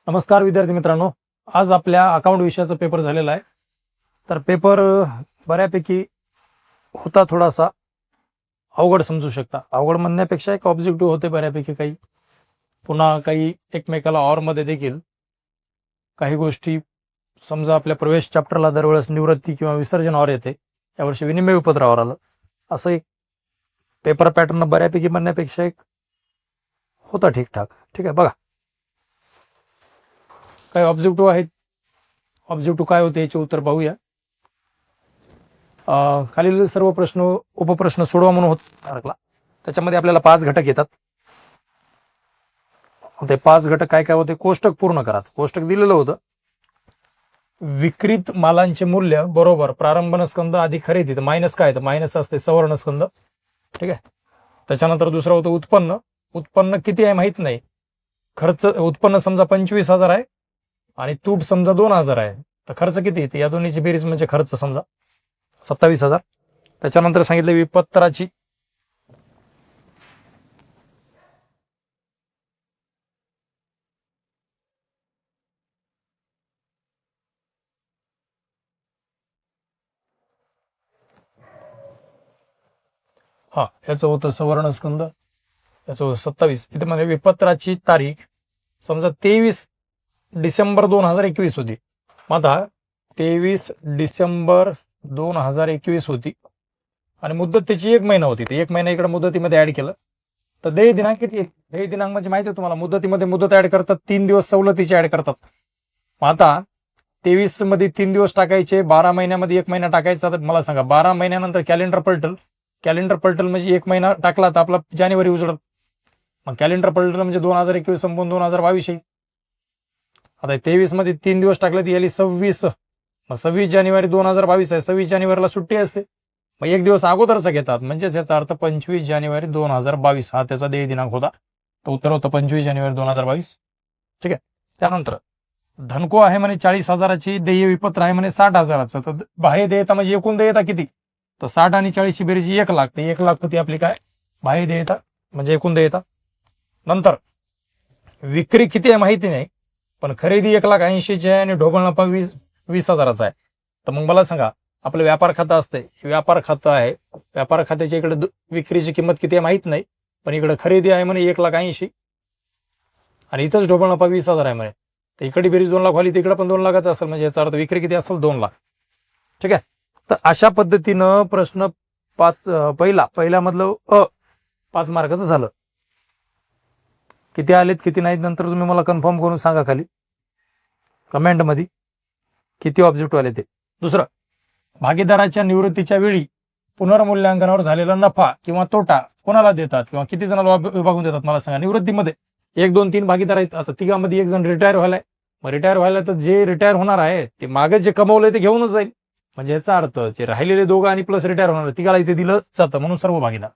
नमस्कार विद्यार्थी मित्रांनो, आज आपल्या अकाउंट विषयाचा पेपर झालेला आहे. तर पेपर बऱ्यापैकी होता, थोडासा अवघड समजू शकता. अवघड म्हणण्यापेक्षा एक ऑब्जेक्टिव्ह होते बऱ्यापैकी, काही पुन्हा काही एकमेकाला ऑर मध्ये देखील काही गोष्टी. समजा आपल्या प्रवेश चॅप्टरला दरवेळेस निवृत्ती किंवा विसर्जन ऑर येते, यावर्षी विनिमय उपद्रवावर आलं. असं एक पेपर पॅटर्न बऱ्यापैकी म्हणण्यापेक्षा एक होता ठीकठाक. ठीक आहे, बघा काही ऑब्जेक्टिव्ह आहेत. ऑब्जेक्टिव्ह काय होते याचे उत्तर पाहूया. खालील सर्व प्रश्न उपप्रश्न सोडवा म्हणून होता. त्याच्यामध्ये आपल्याला 5 घटक येतात. ते 5 घटक काय काय होते, कोष्टक पूर्ण करा. कोष्टक दिलेलं होतं, विक्रीत मालांचे मूल्य बरोबर प्रारंभन स्कंद अधिक खरेदी. तर मायनस काय, तर मायनस असते सवर्ण स्कंद. ठीक आहे. त्याच्यानंतर दुसरं होतं उत्पन्न. उत्पन्न किती आहे माहित नाही. खर्च उत्पन्न समजा 25,000 आहे आणि तूट समजा 2,000 आहे, तर खर्च किती येते, या दोन्हीची बेरीज म्हणजे खर्च समजा 27,000. त्याच्यानंतर सांगितले विपत्तराची याचं होतं सवर्ण स्कंद, याचं होतं 27. इथे म्हणजे विपत्राची तारीख समजा 23 डिसेंबर 2021 होती. मग आता 23 डिसेंबर 2021 होती आणि मुदत त्याची 1 महिना होती. तर 1 महिना इकडे मुदतीमध्ये ऍड केलं तर देय दिनांक किती. देय दिनांक म्हणजे माहिती आहे तुम्हाला, मुदतीमध्ये मुदत ऍड करतात, 3 दिवस सवलतीचे ऍड करतात. मग आता 23 मध्ये 3 दिवस टाकायचे, 12 महिन्यामध्ये 1 महिना टाकायचा. तर मला सांगा 12 महिन्यानंतर कॅलेंडर पलटल. कॅलेंडर पलटल म्हणजे 1 महिना टाकला तर आपला जानेवारी उजळत. मग कॅलेंडर पलटल म्हणजे 2021 संपून 2022 येईल. आता 23 मध्ये 3 दिवस टाकले ती आली 26. मग 26 जानेवारी 2022 आहे, 26 जानेवारीला सुट्टी असते. मग 1 दिवस अगोदरचा घेतात, म्हणजेच याचा अर्थ 25 जानेवारी 2022 हा त्याचा देय दिनांक होता. तर उत्तर होतं 25 जानेवारी 2022. ठीक आहे. त्यानंतर धनको आहे म्हणे 40,000ची, देय विपत्र आहे म्हणे 60,000चं. तर बाह्य देयता म्हणजे एकूण देयता किती, तर 60 आणि 40 ची बेरीज 1 लाख. ते 1 लाख होती आपली काय, बाह्य देयता म्हणजे एकूण देयता. नंतर विक्री किती आहे माहिती नाही, पण खरेदी 1,80,000ची आहे आणि ढोबळ नफा 20,000चा आहे. तर मग मला सांगा, आपलं व्यापार खातं असते, व्यापार खातं आहे, व्यापार खात्याच्या इकडे विक्रीची किंमत किती आहे माहित नाही, पण इकडे खरेदी आहे म्हणे 1,80,000 आणि इथंच ढोबळ नफा 20,000 आहे म्हणे. तर इकडे बेरीज 2 लाख व्हाली, तिकडे पण 2 लाखाचं असेल, म्हणजे याचा अर्थ विक्री किती असेल, 2 लाख. ठीक आहे. तर अशा पद्धतीनं प्रश्न पहिल्या मधलं 5 मार्काचं झालं. किती आलेत किती नाहीत नंतर तुम्ही मला कन्फर्म करून सांगा खाली कमेंट मध्ये किती ऑब्जेक्टिव्ह आले ते. दुसरं, भागीदाराच्या निवृत्तीच्या वेळी पुनर्मूल्यांकनावर झालेला नफा किंवा तोटा कोणाला देतात किंवा किती जणांना विभागून देतात मला सांगा. निवृत्तीमध्ये 1 2 3 भागीदार आहेत. आता तिघांमध्ये 1 जण रिटायर व्हायलाय. मग रिटायर व्हायला तर जे रिटायर होणार आहे ते मागे जे कमवलंय ते घेऊनच जाईल. म्हणजे याचा अर्थ जे राहिलेले दोघं आणि प्लस रिटायर होणार तिघाला इथे दिलं जातं, म्हणून सर्व भागीदार.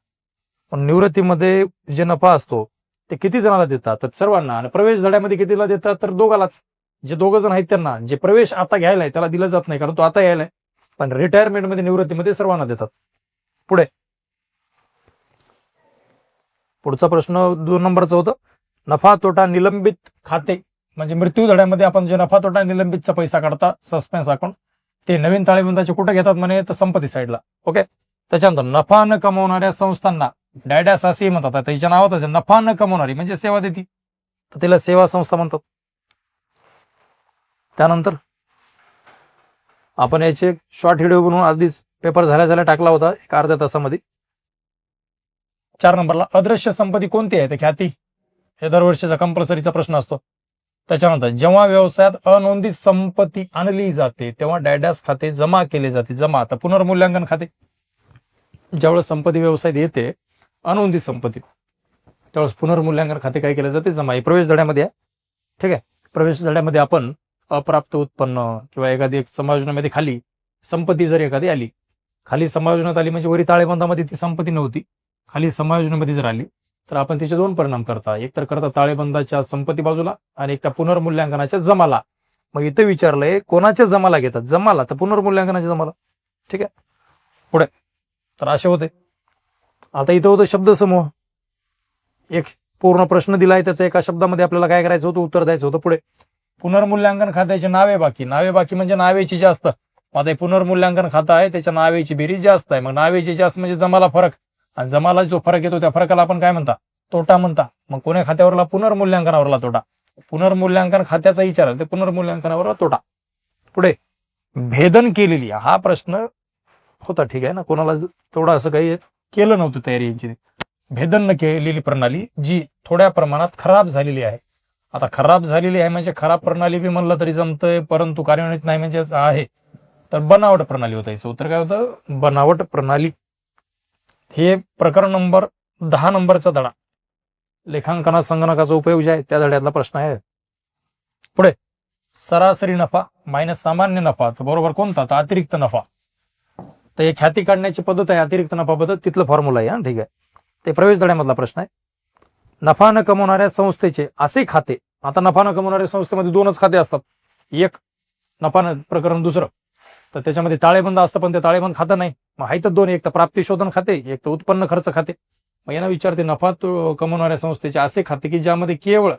पण निवृत्तीमध्ये जे नफा असतो ते किती जणांना देतात, तर सर्वांना. आणि प्रवेश धड्यामध्ये कितीला देतात, तर दोघालाच. जे दोघं जण आहेत त्यांना. जे प्रवेश आता घ्यायलाय त्याला दिलं जात नाही, कारण तो आता यायलाय. पण रिटायरमेंट मध्ये निवृत्तीमध्ये सर्वांना देतात. पुढचा प्रश्न 2 नंबरचा होतं, नफा तोटा निलंबित खाते. म्हणजे मृत्यू धड्यामध्ये आपण जे नफा तोटा निलंबितचा पैसा काढता, सस्पेन्स अकाउंट, ते नवीन ताळेबंदाचे कुठे घेतात म्हणे, तर संपत्ती साईडला. ओके. त्याच्यानंतर नफा न कमवणाऱ्या संस्थांना डॅडॅस असेही म्हणतात. त्याच्या नावातच आहे, नफा न कमवणारी म्हणजे सेवा देती, तर तिला सेवा संस्था म्हणतात. त्यानंतर आपण याचे शॉर्ट व्हिडिओ बनवून आधीच पेपर झाल्या टाकला होता, 1 अर्ध्या तासामध्ये. 4 नंबरला अदृश्य संपत्ती कोणती आहे, तर ख्याती. हे दरवर्षीचा कंपल्सरीचा प्रश्न असतो. त्याच्यानंतर जेव्हा व्यवसायात अनोंदित संपत्ती आणली जाते तेव्हा डॅडॅस खाते जमा केले जाते. जमा, तर पुनर्मूल्यांकन खाते. ज्यावेळेस संपत्ती व्यवसायात येते अनोंदित संपत्ती, त्यावेळेस पुनर्मूल्यांकन खाते काय केले जाते, जमा. प्रवेश धड्यामध्ये आहे. ठीक आहे. प्रवेश धड्यामध्ये आपण अप्राप्त उत्पन्न किंवा एखादी एक समायोजनामध्ये खाली संपत्ती जर एखादी आली, खाली समायोजनात आली म्हणजे वरी ताळेबंदामध्ये ती संपत्ती नव्हती, खाली समायोजनामध्ये जर आली तर आपण त्याचे 2 परिणाम करता. एक तर करता ताळेबंदाच्या संपत्ती बाजूला आणि एक त्या पुनर्मूल्यांकनाच्या जमाला. मग इथे विचारलंय कोणाच्या जमाला घेतात, जमाला, तर पुनर्मूल्यांकनाच्या जमाला. ठीक आहे. पुढे तर असे होते. आता इथं होतं शब्दसमूह. एक पूर्ण प्रश्न दिलाय, त्याचा एका शब्दामध्ये आपल्याला काय करायचं होतं, उत्तर द्यायचं होतं. पुढे पुनर्मूल्यांकन खात्याची नावे बाकी म्हणजे नावेची जास्त. मग आता हे पुनर्मूल्यांकन खातं आहे, त्याच्या नावेची बेरीज जास्त आहे. मग नावेची जास्त म्हणजे जमाला फरक, आणि जमाला जो फरक येतो त्या फरकाला आपण काय म्हणता, तोटा म्हणता. मग कोण्या खात्यावरला, पुनर्मूल्यांकनावरला तोटा. पुनर्मूल्यांकन खात्याचा विचार ते पुनर्मूल्यांकनावरला तोटा. पुढे भेदन केलेली, हा प्रश्न होता, ठीक आहे ना, कोणाला तेवढं असं काही केलं नव्हतं तयारी यांची. भेदन न केलेली प्रणाली जी थोड्या प्रमाणात खराब झालेली आहे. आता खराब झालेली आहे म्हणजे खराब प्रणाली बी म्हणलं तरी जमतंय, परंतु कार्यान्वित नाही म्हणजे आहे तर बनावट प्रणाली होतं. याचं उत्तर काय होतं, बनावट प्रणाली. हे प्रकरण नंबर 10 नंबरचा धडा, लेखांकनात संगणकाचा उपयोग जे आहे त्या धड्यातला प्रश्न आहे. पुढे सरासरी नफा मायनस सामान्य नफा, तर बरोबर कोणता, तर अतिरिक्त नफा. तर हे ख्याती काढण्याची पद्धत आहे, अतिरिक्त नफा पद्धत, तिथलं फॉर्म्युला आहे. ठीक आहे, ते प्रवेश धड्यामधला प्रश्न आहे. नफा न कमवणाऱ्या संस्थेचे असे खाते. आता नफा न कमवणाऱ्या संस्थेमध्ये दोनच खाते असतात, एक नफा प्रकरण, दुसरं तर त्याच्यामध्ये ताळेबंद असतं, पण ते ताळेबंद खातं नाही. मग आहे तर दोन, एक तर प्राप्ती शोधन खाते, एक तर उत्पन्न खर्च खाते. मग यांना विचारते नफा कमवणाऱ्या संस्थेचे असे खाते की ज्यामध्ये केवळ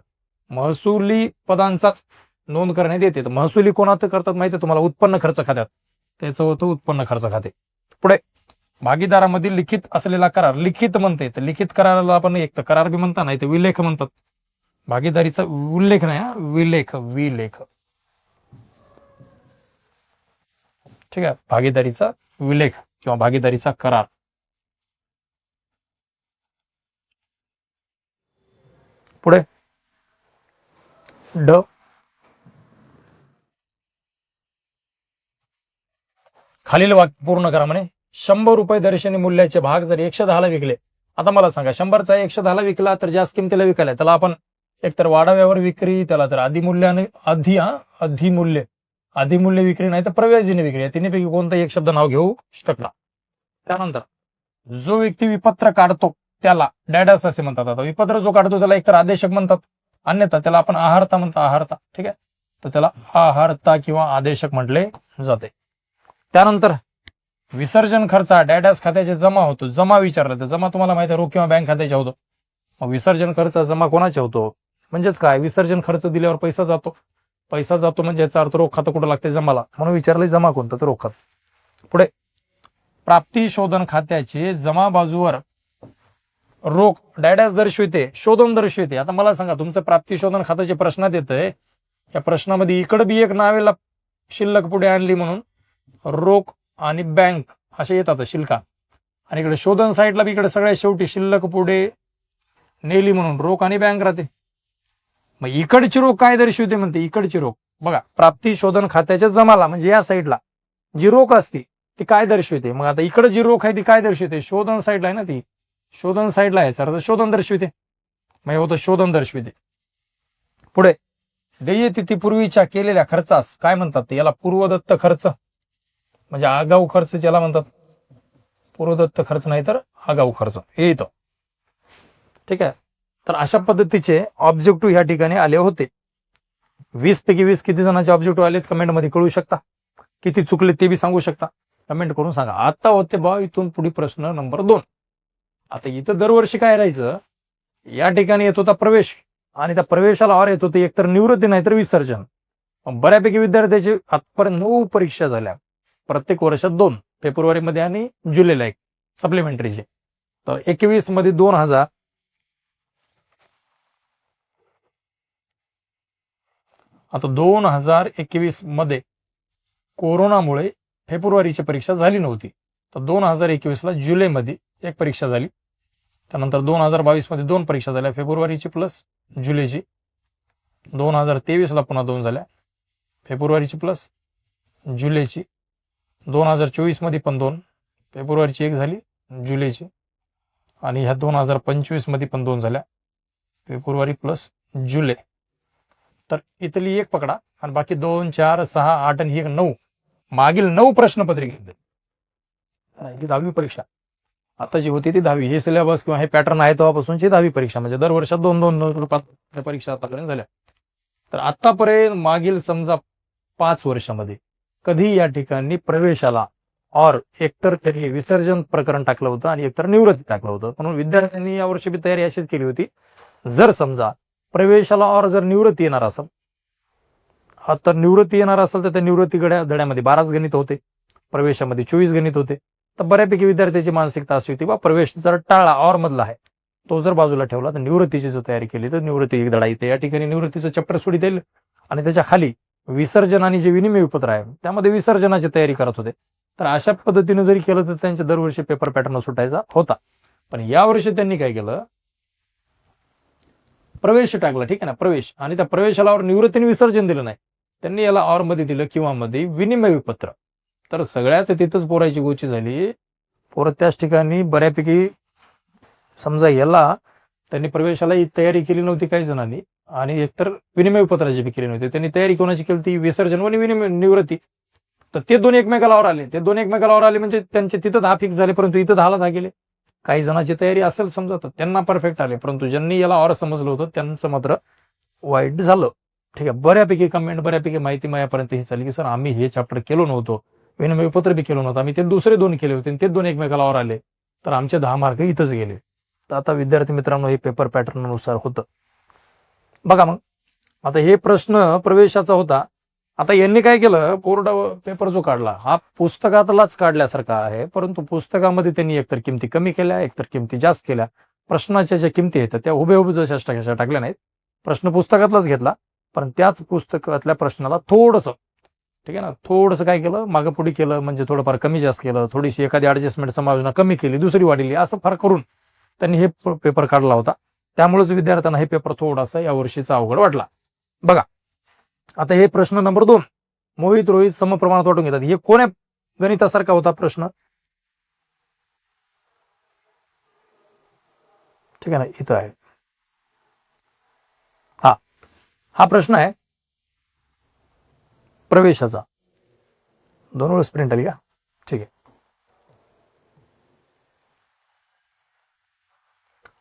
महसुली पदांचाच नोंद करण्यात येते. तर महसुली कोणात करतात माहिती आहे तुम्हाला, उत्पन्न खर्च खात्यात, त्याचं होतं उत्पन्न खर्च खाते. पुढे भागीदारामधील लिखित असलेला करार, लिखित म्हणते तर लिखित कराराला आपण एक तर करार बी म्हणता, नाही तर विलेख म्हणतात. भागीदारीचा उल्लेख नाही, विलेख, विलेख. ठीक आहे, भागीदारीचा विलेख किंवा भागीदारीचा करार. पुढे ड, खालील वाक्य पूर्ण करा म्हणे. 100 रुपये दर्शनी मूल्याचे भाग जर 110 ला विकले. आता मला सांगा, 100चा 110 ला विकला तर जास्त किमतीला विकायला त्याला आपण एकतर वाढाव्यावर विक्री, त्याला तर अधिमूल्याने अधिमूल्य विक्री, नाही तर प्रव्याजीने विक्री, या तिन्हीपैकी कोणताही एक शब्द नाव घेऊ शकला. त्यानंतर जो व्यक्ती विपत्र काढतो त्याला डॅडस असे म्हणतात. आता विपत्र जो काढतो त्याला एकतर आदेशक म्हणतात, अन्यथा त्याला आपण आहारता म्हणतो, आहारता. ठीक आहे, तर त्याला आहारता किंवा आदेशक म्हटले जाते. त्यानंतर विसर्जन खर्च डॅडस खात्याचे जमा होतो. जमा विचारलं तर जमा तुम्हाला माहिती आहे रोख किंवा बँक खात्याचे होतो. मग विसर्जन खर्च जमा कोणाचे होतो, म्हणजेच काय, विसर्जन खर्च दिल्यावर पैसा जातो, पैसा जातो म्हणजे याचा अर्थ रोख खातं कुठं लागते, जमाला, म्हणून विचारले जमा कोणतं, तर रोख खातं. पुढे प्राप्ती शोधन खात्याचे जमा बाजूवर रोख डॅडस दर्शविते, शोधन दर्शविते. आता मला सांगा, तुमचं प्राप्ती शोधन खात्याचे प्रश्नात येतंय, या प्रश्नामध्ये इकडे बी एक नावेला शिल्लक पुढे आणली म्हणून रोख आणि बँक असे येतात शिल्लका, आणि इकडे शोधन साईडला बी इकडे सगळ्या शेवटी शिल्लक पुढे नेली म्हणून रोख आणि बँक राहते. मग इकडची रोख काय दर्शवते म्हणते, इकडची रोख बघा, प्राप्ती शोधन खात्याच्या जमाला म्हणजे या साईडला जी रोख असते ती काय दर्शवते. मग आता इकडे जी रोख आहे ती काय दर्शवते, शोधन साईडला आहे ना, ती शोधन साईडला आहे, तर शोधन दर्शवते, मग हे होतं शोधन दर्शवते. पुढे देय तिथीपूर्वीच्या केलेल्या खर्चास काय म्हणतात, याला पूर्वदत्त खर्च म्हणजे आगाऊ खर्च ज्याला म्हणतात, पूर्वदत्त खर्च नाही तर आगाऊ खर्च हे येतं. ठीक आहे, तर अशा पद्धतीचे ऑब्जेक्टिव्ह या ठिकाणी आले होते. 20 पैकी 20 किती जणांचे ऑब्जेक्टिव्ह आलेत कमेंटमध्ये कळू शकता, किती चुकले ते बी सांगू शकता, कमेंट करून सांगा. आता होते बा इथून पुढे प्रश्न नंबर 2. आता इथं दरवर्षी काय राहायचं, या ठिकाणी येत होता प्रवेश, आणि त्या प्रवेशाला और येत होते एकतर निवृत्ती नाही तर विसर्जन. बऱ्यापैकी विद्यार्थ्याचे आतापर्यंत 9 परीक्षा झाल्या, प्रत्येक वर्षात 2, फेब्रुवारीमध्ये आणि जुलैला 1 सप्लिमेंटरीचे. तर 21 मध्ये 2000, आता 2021 मध्ये कोरोनामुळे फेब्रुवारीची परीक्षा झाली नव्हती, तर 2021 ला जुलैमध्ये 1 परीक्षा झाली. त्यानंतर 2022 मध्ये 2 परीक्षा झाल्या, फेब्रुवारीची प्लस जुलैची. 2023 ला पुन्हा 2 झाल्या, फेब्रुवारीची प्लस जुलैची. 2024 मध्ये पण 2, फेब्रुवारीची 1 झाली, जुलैची. आणि ह्या 2025 मध्ये पण 2 झाल्या, फेब्रुवारी प्लस जुलै. तर इथली 1 पकडा आणि बाकी 2, 4, 6, 8 आणि 1, 9. मागील 9 प्रश्नपत्रिका, ही 10वी परीक्षा आता जी होती ती 10वी. हे सिलेबस किंवा हे पॅटर्न आहे तेव्हापासूनची 10वी परीक्षा, म्हणजे दर वर्षात 2 परीक्षा आतापर्यंत झाल्या. तर आतापर्यंत मागील समजा 5 वर्षामध्ये कधी या ठिकाणी प्रवेशाला और एकतर त्यांनी विसर्जन प्रकरण टाकलं होतं आणि एकतर निवृत्ती टाकलं होतं. म्हणून विद्यार्थ्यांनी यावर्षी बी तयारी अशीच केली होती, जर समजा प्रवेशाला और जर निवृत्ती येणार असेल आता निवृत्ती येणार असेल तर त्या निवृत्ती धड्यामध्ये 12च गणित होते, प्रवेशामध्ये 24 गणित होते. तर बऱ्यापैकी विद्यार्थ्याची मानसिकता अशी होती बा प्रवेश जर टाळला ऑर मधला आहे तो जर बाजूला ठेवला तर निवृत्तीची जर तयारी केली तर निवृत्ती एक धडा येते. या ठिकाणी निवृत्तीचं चॅप्टर सोडित येईल आणि त्याच्या खाली विसर्जन आणि जे विनिमय विपत्र आहे त्यामध्ये विसर्जनाची तयारी करत होते. तर अशा पद्धतीने जरी केलं तर त्यांच्या दरवर्षी पेपर पॅटर्न सुटायचा होता. पण यावर्षी त्यांनी काय केलं, प्रवेश टाकला, ठीक आहे ना, प्रवेश, आणि त्या प्रवेशाला निवृत्तीने विसर्जन दिलं नाही, त्यांनी याला ऑर मध्ये दिलं किंवा मध्ये विनिमय विपत्र. तर सगळ्यात तिथंच पोरायची गोची झाली. पोरं त्याच ठिकाणी बऱ्यापैकी समजा याला त्यांनी प्रवेशाला तयारी केली नव्हती काही जणांनी आणि एकतर विनिमय विपत्राची बी केली नव्हती. त्यांनी तयारी कोणाची केली ती विसर्जन व विनिमय निवृत्ती. तर ते दोन एकमेकाला और आले, म्हणजे त्यांचे तिथं 10 फिक्स झाले, परंतु इथं 10ला गेले. काही जणांची तयारी असेल समजा तर त्यांना परफेक्ट आले, परंतु ज्यांनी याला और समजलं होतं त्यांचं मात्र वाईट झालं. ठीक आहे, बऱ्यापैकी कमेंट, बऱ्यापैकी माहिती माझ्यापर्यंत ही चालली की सर आम्ही हे चॅप्टर केलो नव्हतो, विनिमय पत्र बी केलं नव्हतं, आम्ही ते दुसरे 2 केले होते, ते 2 एकमेकाला और आले, तर आमचे 10 मार्क इथंच गेले. तर आता विद्यार्थी मित्रांनो हे पेपर पॅटर्न नुसार होतं बघा. मग आता हे प्रश्न प्रवेशाचा होता. आता यांनी काय केलं, बोर्ड पेपर जो काढला हा पुस्तकातलाच काढल्यासारखा आहे, परंतु पुस्तकामध्ये त्यांनी एकतर किमती कमी केल्या, एकतर किमती जास्त केल्या. प्रश्नाच्या ज्या किमती आहेत त्या हुबेहूब जशा टाकल्या नाहीत. प्रश्न पुस्तकातलाच घेतला, पण त्याच पुस्तकातल्या प्रश्नाला थोडंसं, ठीक आहे ना, थोडंसं काय केलं, मागं पुढे केलं, म्हणजे थोडंफार कमी जास्त केलं, थोडीशी एखादी ऍडजस्टमेंट समायोजन कमी केली, दुसरी वाढली, असं फार करून त्यांनी हे पेपर काढला होता. त्यामुळेच विद्यार्थ्यांना हे पेपर थोडासा या वर्षीचा अवघड वाटला. बघा आता हे प्रश्न नंबर 2, मोहित रोहित समप्रमाणात वाटून घेतात. हे कोण्या गणितासारखा होता प्रश्न, ठीक आहे ना, इथं आहे. हा प्रश्न आहे प्रवेशाचा. 2 वेळेस प्रिंट आली का, ठीक आहे.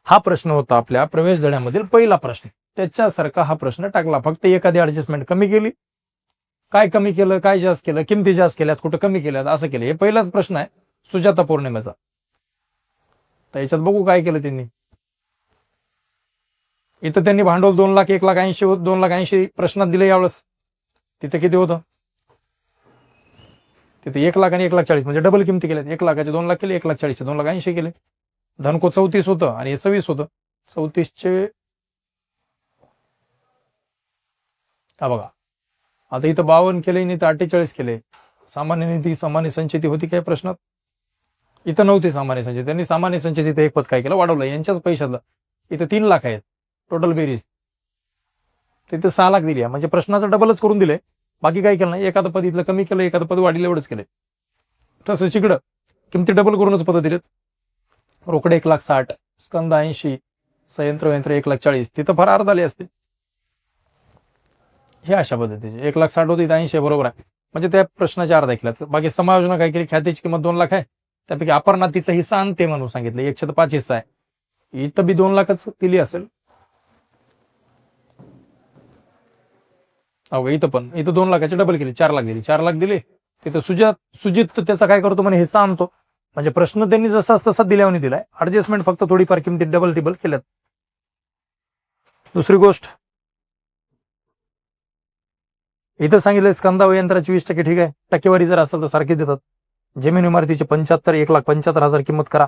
हा प्रश्न होता आपल्या प्रवेश धड्यामधील पहिला प्रश्न. त्याच्यासारखा हा प्रश्न टाकला, फक्त एखादी ऍडजस्टमेंट कमी केली. काय कमी केलं, काय जास्त केलं, किमती जास्त केल्यात, कुठं कमी केल्यात, असं केलं. हे पहिलाच प्रश्न आहे सुजाता पौर्णिमेचा. तर याच्यात बघू काय केलं त्यांनी. इथं त्यांनी भांडवल 2 लाख 1 लाख 80 2 लाख 80 प्रश्नात दिलं यावेळेस. तिथे किती होतं, तिथे 1 लाख आणि 1 लाख 40 म्हणजे डबल किमती केल्यात. 1 लाखाचे 2 लाख केले, 1 लाख 40चे 2 लाख 80 केले. धनको 34 होतं आणि 26 होतं. 34चे हा बघा, आता इथं 52 केले आणि इथं 48 केले. सामान्य निधी सामान्य संचिती होती काय प्रश्नात, इथं नव्हती सामान्य संचिती. त्यांनी सामान्य संचितीत एक पद काय केलं, वाढवलं यांच्याच पैशातलं. इथं 3 लाख आहेत टोटल बेरीज, तिथे 6 लाख दिली, म्हणजे प्रश्नाचं डबलच करून दिले. बाकी काय केलं नाही, एखादं पद इथलं कमी केलं, एखादं पद वाढलं, एवढंच केले. तसंच इकडं किमती डबल करूनच पद दिलेत. रोकडे 1,60,000, स्कंद 80, संयंत्र यंत्र 1,40,000, तिथं फार अर्ध आले असते. हे अशा पद्धतीचे 1,60,000 होते, 80 बरोबर आहे, म्हणजे त्या प्रश्नाच्या अर्धा केल्यात. बाकी समायोजन काय केली, ख्यातीची किंमत 2 लाख आहे, त्यापैकी अपर्णातीचा हिस्सा आणते म्हणून सांगितलं, 1/5 हिस्सा आहे. इथं बी 2 लाखच दिली असेल. अहो इथं 2 लाखाची डबल केली, 4 लाख दिली, 4 लाख दिले. तिथं सुजित त्याचा काय करतो म्हणे, हिस्सा आणतो. म्हणजे प्रश्न त्यांनी जसाच तसा दिल्यावर दिलाय, ऍडजस्टमेंट फक्त थोडीफार किमतीत डबल टिबल केल्यात. दुसरी गोष्ट इथं सांगितलं, स्कंदा व यंत्राची 20%, ठीक आहे, टक्केवारी जर असेल तर सारखी देतात. जमीन इमारतीची 75, 1,75,000 किंमत करा.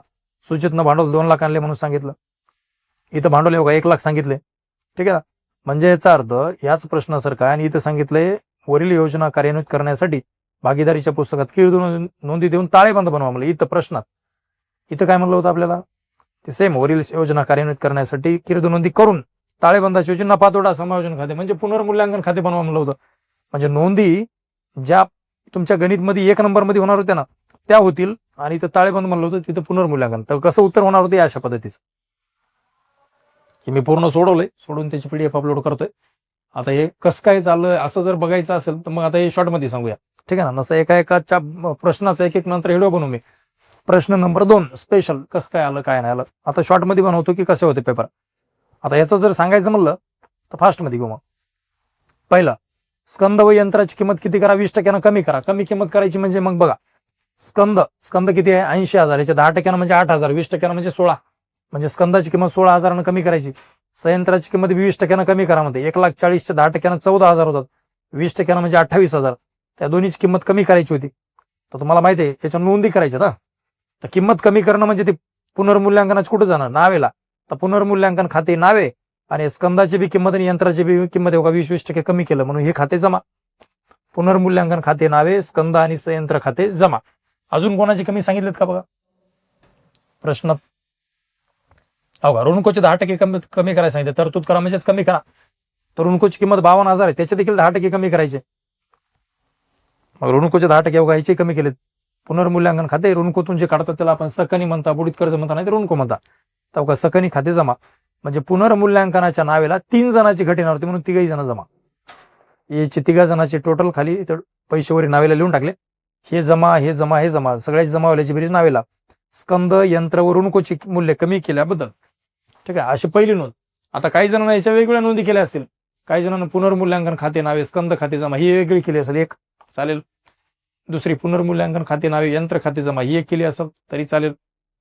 सुजितनं भांडवल 2 लाख आणले म्हणून सांगितलं. इथं भांडवल बघा 1 लाख सांगितले, ठीक आहे. म्हणजे याचा अर्थ याच प्रश्नासारखा. आणि इथं सांगितलंय वरील योजना कार्यान्वित करण्यासाठी भागीदारीच्या पुस्तकात कीर्द नोंदी देऊन ताळेबंद बनवा. म्हणलं इथं प्रश्नात, इथं काय म्हणलं होतं आपल्याला, ते सेम वरील योजना कार्यान्वित करण्यासाठी कीर्द नोंदी करून ताळेबंदाची योजना नफा तोटा समायोजन खाते म्हणजे पुनर्मूल्यांकन खाते बनवा म्हणलं होतं. म्हणजे नोंदी ज्या तुमच्या गणित मध्ये 1 नंबर मध्ये होणार होत्या ना त्या होतील, आणि इथं ताळेबंद म्हणलं होतं तिथं पुनर्मूल्यांकन. तर कसं उत्तर होणार होते अशा पद्धतीचं. हे मी पूर्ण सोडवलंय, सोडून त्याची पीडीएफ अपलोड करतोय. आता हे कसं काय चाललंय असं जर बघायचं असेल तर मग आता हे शॉर्ट मध्ये सांगूया, ठीक आहे ना. नसं एकाच्या प्रश्नाचा एक नंतर व्हिडिओ बनवू मी. प्रश्न नंबर 2 स्पेशल कसं काय आलं काय नाही आलं, आता शॉर्ट मध्ये बनवतो की कसे होते पेपर. आता याचं जर सांगायचं म्हणलं तर फास्ट मध्ये घेऊ. मग पहिला, स्कंद व यंत्राची किंमत किती करा, 20% कमी करा. कमी किंमत करायची म्हणजे मग बघा, स्कंद किती आहे, 80,000, याच्या 10% म्हणजे 8,000, 20% म्हणजे 16, म्हणजे स्कंदाची किंमत 16,000 कमी करायची. संयंत्राची किंमत 20% कमी करा म्हणते, 1,40,000 10% 14,000 होतात. 20% म्हणजे 28,000. त्या दोन्हीची किंमत कमी करायची होती. तर तुम्हाला माहिती आहे याच्या नोंदी करायच्या ना. तर किंमत कमी करणं म्हणजे ते पुनर्मूल्यांकनाची कुठं जाणार, नावेला. तर पुनर्मूल्यांकन खाते नावे आणि स्कंदाची बी किंमत आणि यंत्राची बी किंमत 20-20% कमी केलं म्हणून हे खाते जमा. पुनर्मूल्यांकन खाते नावे, स्कंद आणि संयंत्र खाते जमा. अजून कोणाची कमी सांगितलेत का बघा प्रश्नात? अवघा ऋणकोचे 10% कमी करायला सांगितले. तरतूद करा म्हणजेच कमी करा. तर ऋणकोची किंमत 52,000 आहे, त्याचे देखील 10% कमी करायचे. मग ऋणकोचे 10% अवघा ह्याचे कमी केलेत. पुनर्मूल्यांकन खाते ऋणकोतून जे काढतात त्याला आपण सकनी म्हणता, बुडीत कर्ज म्हणता, नाही तर ऋणको म्हणता. तर अवघा सकनी खाते जमा म्हणजे पुनर्मूल्यांकनाच्या नावेला 3 जणांची घट येणार होती म्हणून 3 जण जमा. याचे 3 जणांचे टोटल खाली पैसे वरी नावेला लिहून टाकले. हे जमा, हे जमा, हे जमा, सगळ्याची जमा व्हायची बेरीज नावेला. स्कंद, यंत्र व ऋणकोची मूल्य कमी केल्याबद्दल. ठीक आहे, अशी पहिली नोंद. आता काही जणांना याच्या वेगवेगळ्या नोंदी केल्या असतील. काही जणांना पुनर्मूल्यांकन खाते नावे, स्कंद खाते जमा ही वेगळी केली असेल, एक चालेल. दुसरी पुनर्मूल्यांकन खाते नावे, यंत्र खाते जमा ही एक केली असेल तरी चालेल.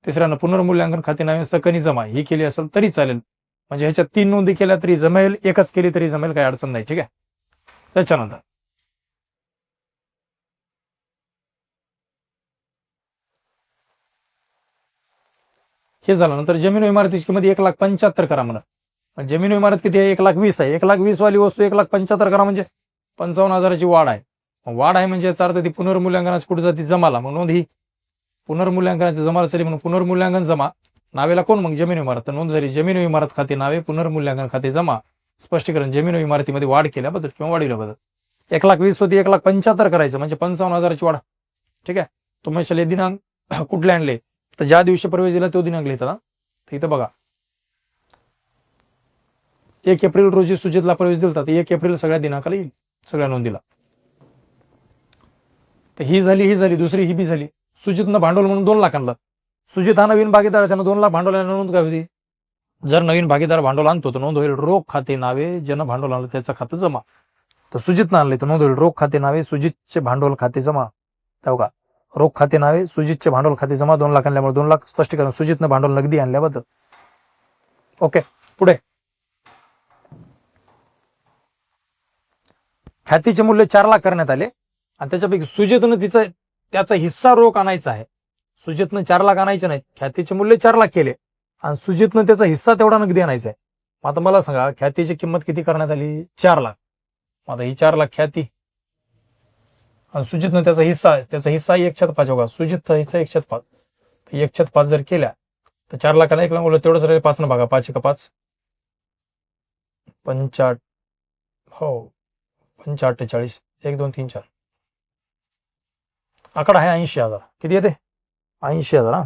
तिसऱ्यानं पुनर्मूल्यांकन खाते नावे, सकनी जमा ही केली असेल तरी चालेल. म्हणजे ह्याच्यात 3 नोंदी केल्या तरी जमेल, एकच केली तरी जमेल, काही अडचण नाही. ठीक आहे. त्याच्यानंतर हे झालं. नंतर जमीन व इमारतीची किंमत 1,75,000 करा म्हणा. जमीन व इमारत किती आहे? 1,20,000 आहे. 1,20,000 वाली वस्तू 1,75,000 करा म्हणजे 55,000ची वाढ आहे. वाढ आहे म्हणजे याचा अर्थ ती पुनर्मूल्यांकनाची कुठे जाती? जमाला. मग नोंद ही पुनर्मूल्यांकनाची जमा झाली म्हणून पुनर्मूल्यांकन जमा. नावेला कोण? मग जमीन व इमारत. तर नोंद झाली जमीन व इमारत खाते नावे, पुनर्मूल्यांकन खाते जमा. स्पष्टीकरण जमीन व इमारतीमध्ये वाढ केल्याबद्दल किंवा वाढविल्याबद्दल. 1,20,000 होती 1,75,000 करायचं म्हणजे 55,000ची वाढ. ठीक आहे. तुम्ही दिनांक कुठले आणले? तर ज्या दिवशी प्रवेश दिला तो दिनांक लिहिता. तर इथं बघा 1 एप्रिल रोजी सुजितला प्रवेश दिला तर 1 एप्रिल सगळ्या दिनांकाला येईल, सगळ्या नोंदीला. तर ही झाली. दुसरी ही बी झाली. सुजितनं भांडवल म्हणून 2 लाख आणलं. सुजित हा नवीन भागीदार आहे, त्यानं 2 लाख भांडवल नोंद काय होती? जर नवीन भागीदार भांडवल आणतो तर नोंद होईल रोख खाते नावे, ज्यानं भांडवल आणलं त्याचं खातं जमा. तर सुजितनं आणले तर नोंद होईल रोख खाते नावे, सुजितचे भांडवल खाते जमा. तेव्हा का रोख खाते नावे, सुजितचे भांडवल खाते जमा. 2 लाख आणल्यामुळे 2 लाख. स्पष्टीकरण सुजितनं भांडवल नगदी आणल्याबद्दल. ओके. पुढे ख्यातीचे मूल्य 4 लाख करण्यात आले आणि त्याच्यापैकी सुजितनं त्याचा हिस्सा रोख आणायचा आहे. सुजितनं 4 लाख आणायचे नाहीत, ख्यातीचे मूल्य 4 लाख केले आणि सुजितनं त्याचा हिस्सा तेवढा नगदी आणायचा आहे. मग आता मला सांगा ख्यातीची किंमत किती करण्यात आली? 4 लाख. आता ही 4 लाख ख्याती आणि सुजितनं त्याचा हिस्सा 1/5 होगा. सुजितचा हिस्सा 1/5. 1/5 जर केल्या तर 4 लाखाला 1 लाख बोललं तेवढंच राहील. 5 न भागा. 5 × 5 5 हो 5 1 2 3 4 आकडा आहे 80,000. किती येते? 80,000. हा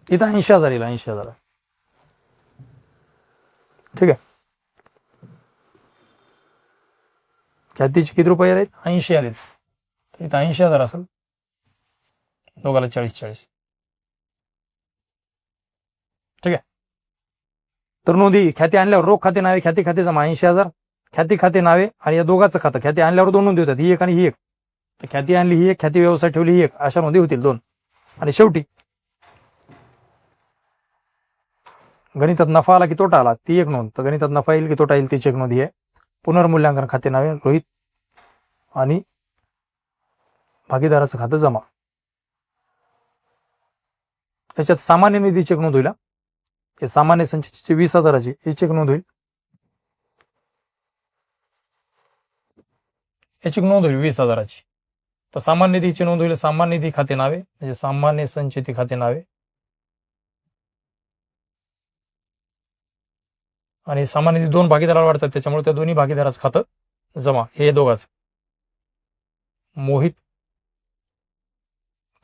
इथं 80,000 येईल. 80,000. ठीक आहे. ख्यातीचे किती रुपये आहेत? 80 आलेत. तर इथं 80,000 असेल. दोघाला 40. ठीक आहे. तर नोंदी ख्याती आणल्यावर रोख खाते नावे, ख्याती खाते जमा 80,000. ख्याती खाते नावे आणि या दोघांचं खातं. ख्याती आणल्यावर 2 नोंदी होतात, ही एक आणि ही एक. तर ख्याती आणली ही एक, ख्याती व्यवसाय ठेवली ही एक, अशा नोंदी होतील 2. आणि शेवटी गणितात नफा आला की तोटा आला ती एक नोंद. तर गणितात नफा येईल की तोटा येईल तीची एक नोंद ही आहे. पुनर्मूल्यांकन खाते नावे रोहित आणि भागीदाराचं खातं जमा. त्याच्यात सामान्य निधीची एक नोंद होईल. हे सामान्य संचितीची 20,000ची याची एक नोंद होईल. याची नोंद होईल 20,000ची. तर सामान्य निधीची नोंद होईल सामान्य निधी खाते नावे म्हणजे सामान्य संचिती खाते नावे आणि सामान्य निधी 2 भागीदाराला वाढतात त्याच्यामुळे त्या दोन्ही भागीदाराचं खातं जमा. हे दोघांचं मोहित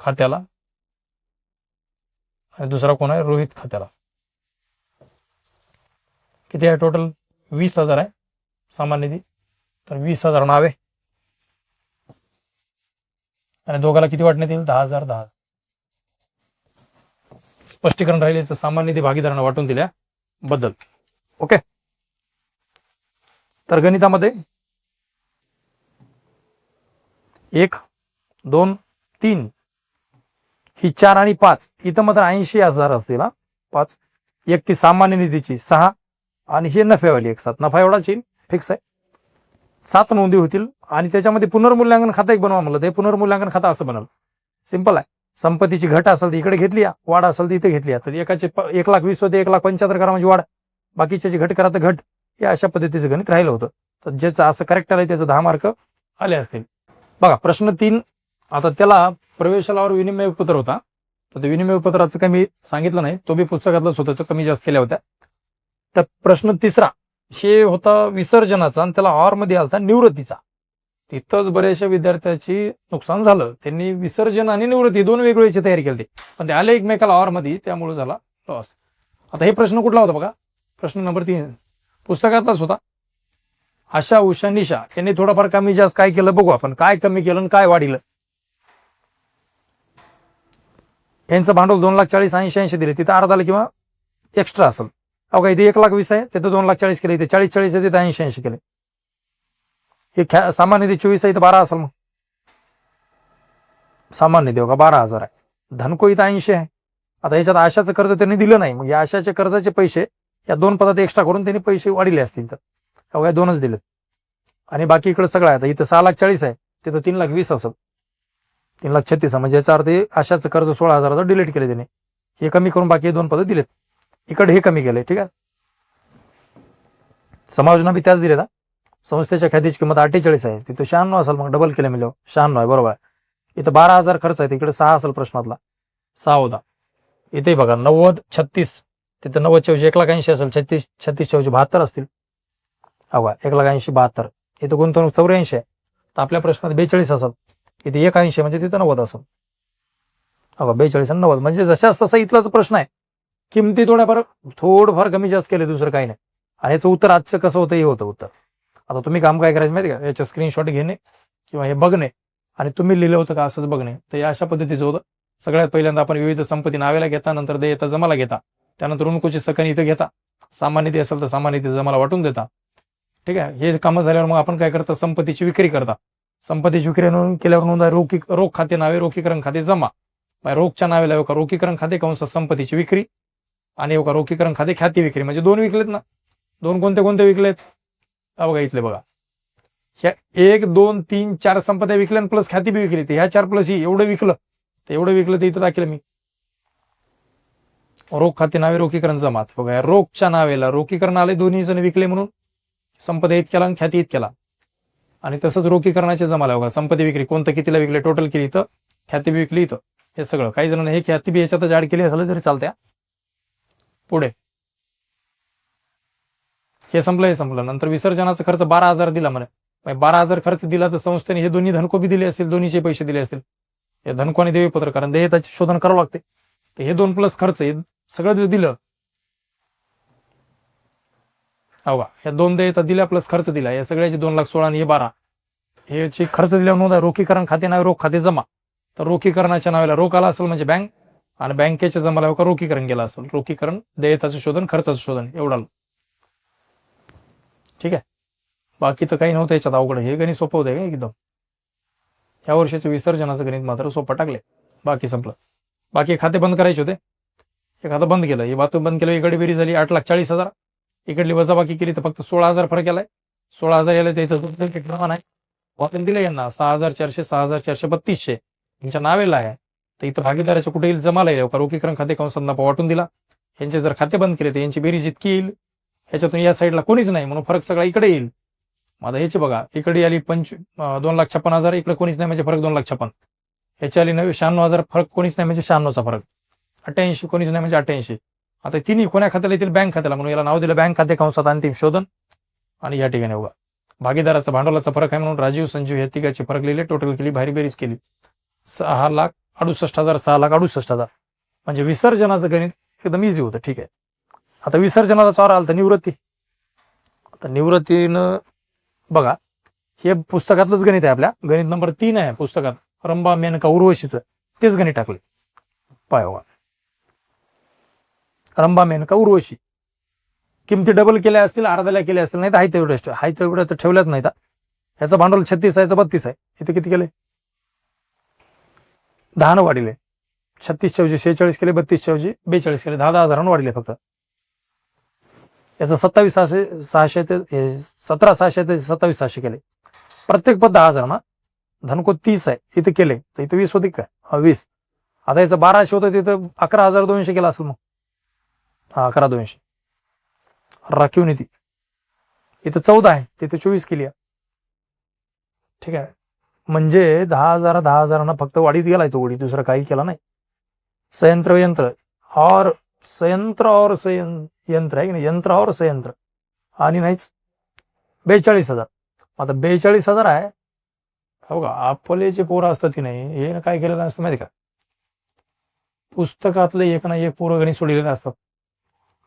खात्याला आणि दुसरा कोण आहे? रोहित खात्याला. किती आहे टोटल? 20,000 आहे सामान्य निधी. तर 20,000 नावे आणि दोघाला किती वाटण्यात येईल? 10,000 10,000. स्पष्टीकरण राहिले सामान्य निधी भागीदारांना वाटून दिल्या बद्दल. ओके. तर गणितामध्ये 1 2 3 ही 4 आणि 5 इथं मात्र 80,000 असतील हा. 5 एक ती सामान्य निधीची 6 आणि हे नफ्यावाली एक 7. नफा एवढाच येईल फिक्स आहे. 7 नोंदी होतील आणि त्याच्यामध्ये पुनर्मूल्यांकन खातं एक बनवा म्हणलं. ते पुनर्मूल्यांकन खातं असं बनल. सिंपल आहे. संपत्तीची घट असेल तर इकडे घेतली, वाढ असेल तर इथे घेतली. तर एकाचे 1,20,000 होते 1,75,000 करा म्हणजे वाढ, बाकीच्याची घट करा तर घट. हे अशा पद्धतीचं गणित राहिलं होतं. तर ज्याचं असं करेक्ट आलंय त्याचं 10 मार्क आले असतील. बघा प्रश्न 3. आता त्याला प्रवेशालावर विनिमय पत्र होता. तर ते विनिमय पत्राचं काही मी सांगितलं नाही, तो बी पुस्तकातलंच होतं, तर कमी जास्त केल्या होत्या. तर प्रश्न 3 हे होता विसर्जनाचा आणि त्याला ऑर मध्ये आलता निवृत्तीचा. तिथंच बऱ्याचशा विद्यार्थ्याची नुकसान झालं. त्यांनी विसर्जन आणि निवृत्ती दोन वेगवेगळ्याची तयारी केली, पण ते आले एकमेकाला ऑर मध्ये, त्यामुळे झाला लॉस. आता हे प्रश्न कुठला होता बघा, प्रश्न नंबर 3 पुस्तकातलाच होता. आशा उषा निशा यांनी थोडंफार कमी जास्त काय केलं बघू आपण, काय कमी केलं आणि काय वाढीलं. यांचं भांडवल 2,40,80,80 दिले, तिथं अर्धाला किंवा एक्स्ट्रा असेल. अहो इथे 1,20,000 आहे, तिथं 2,40,000 केले, इथे 40,40 आहे, तिथे 80,80 केले. हे सामान्य निधी 24 आहे, इथं 12 असेल. मग सामान्य निधी बघा 12,000 आहे. धनको इथं 80 आहे. आता याच्यात आशाचं कर्ज त्यांनी दिलं नाही, मग या आशाच्या कर्जाचे पैसे या दोन पदात एक्स्ट्रा करून त्यांनी पैसे वाढले असतील. तर अवघ्या 2च दिलेत आणि बाकी इकडे सगळं आहे. इथं 6,40,000 आहे, तिथं 3,20,000 असेल, 3,36,000 म्हणजे याचा अर्थ आशाचं कर्ज 16,000 डिलीट केले त्याने. हे कमी करून बाकी 2 पद दिलेत. इकडे हे कमी केलंय. ठीक आहे. समायोजना बी त्याच दिलेत. संस्थेच्या ख्यातीची किंमत 48 आहे, तिथं 96 असेल, मग डबल केलं मिळव 96 आहे. बरोबर आहे. इथं 12,000 खर्च आहे, तिकडे 6 असेल प्रश्नातला, 6 होता. इथे बघा 90,36 तिथं 90 ऐवजी 1,80,000 असेल, 36 ऐवजी 72 असतील. अवघा 1,80,000 72. इथं गुंतवणूक 84 आहे, तर आपल्या प्रश्नात 42 असेल. इथे 1,80 म्हणजे तिथं 90 असेल. अवघा 42 आणि 90 म्हणजे जशाच तसा इथलाच प्रश्न आहे. किमती थोडंफार कमी जास्त केले, दुसरं काही नाही. आणि याचं उत्तर आजचं कसं होतं हे होतं उत्तर. आता तुम्ही काम काय करायचं माहिती का, याचे स्क्रीनशॉट घेणे किंवा हे बघणे आणि तुम्ही लिहिलं होतं का असंच बघणे. तर या अशा पद्धतीचं होतं. सगळ्यात पहिल्यांदा आपण विविध संपत्ती नावेला घेता, नंतर देयता जमाला घेता, त्यानंतर ऋणकोची सकन इथं घेता, सामान्य निधी असेल तर सामान्य निधी जमाला वाटून देता. ठीक आहे. हे कामं झाल्यावर मग आपण काय करता, संपत्तीची विक्री करता. संपत्तीची विक्री केल्यावर नोंद रोख खाते नावे रोखीकरण खाते जमा. रोखच्या नावेला का रोखीकरण खाते कंस संपत्तीची विक्री आणि रोखीकरण खाते ख्याती विक्री, म्हणजे 2 विकलेत ना. 2 कोणते कोणते विकलेत बघा इथले बघा. ह्या 1 2 3 4 संपत्त्या विकल्या प्लस ख्याती बी विकली. ह्या 4 प्लस ही एवढं विकलं, तर एवढं विकलं तर इथं दाखलं मी. रोख खाते नावे रोखीकरण जमा. बघा रोखच्या नावेला रोखीकरण आले, दोन्ही जण विकले म्हणून संपत्ती इत केला आणि ख्याती इत केला. आणि तसंच रोखीकरणाचे जमाला बघा, संपत्ती विक्री कोणतं कितीला विकले टोटल केली इथं, ख्याती बी विकली इथं. हे सगळं काही जणांना हे ख्याती बी याच्यातच ऍड केली असेल तरी चालत्या. पुढे हे संपलं, हे संपलं. नंतर विसर्जनाचा खर्च 12,000 दिला म्हणे. 12,000 खर्च दिला तर संस्थेने हे दोन्ही धनको बी दिले असतील, दोन्हीचे पैसे दिले असतील. हे धनको आणि देवीपत्र, कारण देयताचे शोधन करावं लागते. तर हे 2 प्लस खर्च हे सगळं दिलं. अवघा ह्या 2 देयता दिल्या प्लस खर्च दिला, या सगळ्याचे 2,16,000 आणि हे 12. हे खर्च दिल्यावर नोंद रोखीकरण खाते नावे रोख खाते जमा. तर रोखीकरणाच्या नावेला रोख आला असेल म्हणजे बँक, आणि बँकेच्या जमाला रोखीकरण गेला असेल. रोखीकरण देयताचं शोधन खर्चाचं शोधन एवढं. ठीक आहे. बाकी तर काही नव्हतं याच्यात अवघड. हे गणित सोपं होतं एकदम. या वर्षीचं विसर्जनाचं गणित मात्र सोपं टाकले. बाकी संपलं. बाकी खाते बंद करायचे होते, हे खातं बंद केलं. हे बात बंद केलं. इकडे बेरीज झाली 8,40,000. इकडली वजाबाकी केली तर फक्त 16,000 फरक आलाय. 16,000 याला त्याचं नाही वाटून दिलं यांना 6,400 6,432 यांच्या नावेला आहे. तर इथं भागीदाराच्या कुठे येईल जमाला येईल का रोखीकरण खाते कंसात नफा वाटून दिला. यांचे जर खाते बंद केले तर यांची बेरीज इतकी येईल, ह्याच्यातून या साईडला कोणीच नाही म्हणून फरक सगळा इकडे येईल. माझा ह्याची बघा इकडे आली 2,56,000, इकडे कोणीच नाही म्हणजे फरक 2,56,000. ह्याच्या आली 96,000, फरक कोणीच नाही म्हणजे 96चा फरक. 88 कोणीच नाही म्हणजे 88. आता तिन्ही कोण्या खात्याला येतील, बँक खात्याला, म्हणून याला नाव दिलं बँक खाते कंसात अंतिम शोधन. आणि या ठिकाणी बघा भागीदाराचा भांडवलाचा फरक आहे म्हणून राजीव संजीव या तिघाचे फरक लिहिले, टोटल केली, भारी बेरीज केली. 6,68,000 6,68,000 म्हणजे विसर्जनाचं गणित एकदम इझी होतं. ठीक आहे. आता विसर्जनाचा चौर आला तर निवृत्ती. आता निवृत्तीनं बघा हे पुस्तकातलंच गणित आहे, आपल्या गणित नंबर 3 आहे पुस्तकात, रंभा मेनका उर्वशीचं तेच गणित टाकले. पाय बघा रंभा मेनका उर्वशी, किमती डबल केल्या असतील, अर्ध्याला केल्या असतील, नाही तर हाय तेवढ्या तर ठेवल्याच नाही. ह्याचं भांडवल 36 आहे, 32 आहे. इथे किती केले, 10 वाढले. 36च्या ऐवजी 46 केले, 32च्या ऐवजी 42 केले, 10,000 वाढले फक्त. याचं 27,600 ते 17,600 ते 27,600 केले. प्रत्येक पद 10,000 ना. धनको 30 आहे, इथे केले तर इथे 20 होते का? 20. आता याचं 1200 होतं, तिथं 11,200 केला असेल मग. हा, 11,200 राखीव निधी. इथं 14 आहे, तिथे 24 केली आहे. ठीक आहे. म्हणजे 10,000 फक्त वाढीत गेलाय तो उडी, दुसरं काही केला नाही. संयंत्र और यंत्र आहे की नाही, यंत्र और संयंत्र आणि नाहीच. 42,000. आता 42,000 आहे. हो का, आपले जे पोरं असतात की नाही, हे काय केलेलं असतं माहिती का, पुस्तकातलं एक ना एक पोरं गणित सोडलेलं असतात.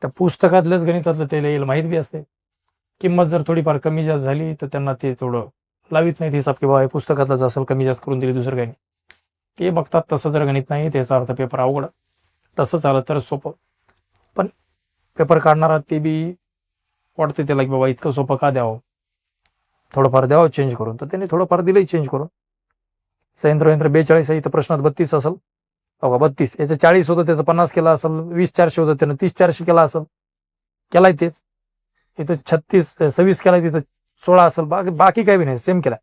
त्या पुस्तकातल्याच गणितातलं त्याला येईल माहित बी असते. किंमत जर थोडीफार कमी जास्त झाली तर त्यांना ते थोडं लावित नाही हिसाब की बाबा हे पुस्तकातलंच असेल, कमी जास्त करून दिली दुसरं काही नाही. ते बघतात तसं जर गणित नाही त्याचा अर्थ पेपर अवघड. तसं झालं तर सोपं. पण पेपर काढणारा ते बी वाटते त्याला की बाबा इतकं सोपं का द्यावं, थोडंफार द्यावं चेंज करून. तर त्यांनी थोडंफार दिलंही चेंज करून. संयंत्र 42 आहे, इथं प्रश्नात 32 असेल. हो का, 32. याचं 40 होतं, त्याचं 50 केला असेल. 20,400 होतं, त्यानं 30,400 केला असेल. केलाय तेच. इथं 26 केलाय, तिथं 16 असेल. बाकी काही बी नाही, सेम केला.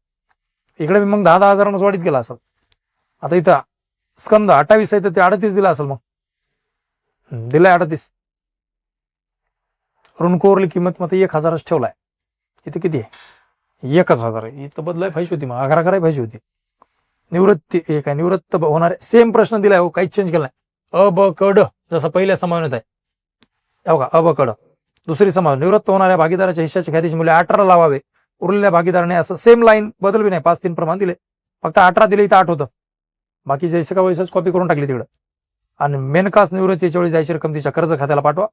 इकडे मग 10,000 वाढीत गेला असेल. आता इथं स्कंद 28 आहे तर ते 38 दिला असेल. मग दिलाय 38. ऋणकोवरली किंमत मग 1,000च ठेवलाय. इथे किती आहे? 1,000 आहे. इथं बदलाय पाहिजे होती, मग 11 करायला पाहिजे होती. निवृत्ती एक आहे, निवृत्त होणारे सेम प्रश्न दिलाय हो, काहीच चेंज केला नाही. अ ब क ड जसं पहिल्या समावण्यात आहे. हो का, अ ब क ड. दुसरी समावेश, निवृत्त होणाऱ्या भागीदाराच्या हिश्श्याचे कायदेशीर मूल्य 18 लावावे. उरलेल्या भागीदाराने असं सेम लाईन बदलवी नाही, 5-3 प्रमाण दिले. फक्त 18 दिले, इथं 8 होतं. बाकी जैसे का वैसेच कॉपी करून टाकली तिकडं. आणि मेनकास निवृत्तीच्या वेळी द्यायची रक्कम तिच्या कर्ज खात्याला पाठवा.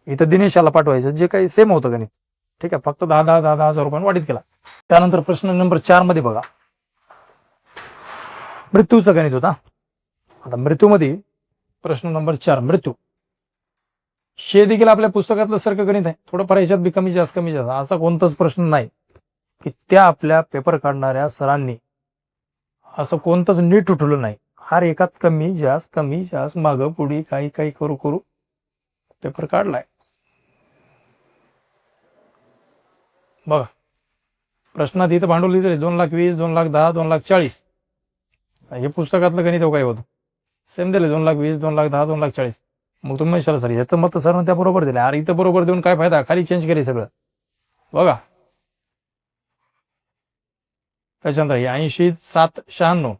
इथं दिनेशाला पाठवायचं, जे काही सेम होतं गणित. ठीक आहे, फक्त 10,000 रुपयांनी वाढीत केला. त्यानंतर प्रश्न नंबर 4 मध्ये बघा, मृत्यूचं गणित होता. आता मृत्यूमध्ये प्रश्न नंबर 4 मृत्यू. हे देखील आपल्या पुस्तकातलं सारखं गणित आहे. थोडंफार ह्याच्यात बी कमी जास्त असा कोणताच प्रश्न नाही की त्या आपल्या पेपर काढणाऱ्या सरांनी असं कोणतंच नीट उठवलं नाही. हर एकात कमी जास्त मागं पुढे काही काही करू करू पेपर काढलाय. बघा, प्रश्नात इथं भांडवल लिहिलेले 2,20,000, 2,10,000, 2,40,000. हे पुस्तकातलं गणित काय होतं, सेम दिले 2,20,000, 2,10,000, 2,40,000. मग तुम्ही म्हणशाल सर याचं मत सर त्या बरोबर दिले. अरे इथं बरोबर देऊन काय फायदा, खाली चेंज केले सगळं. बघा, त्याच्यानंतर 80,796,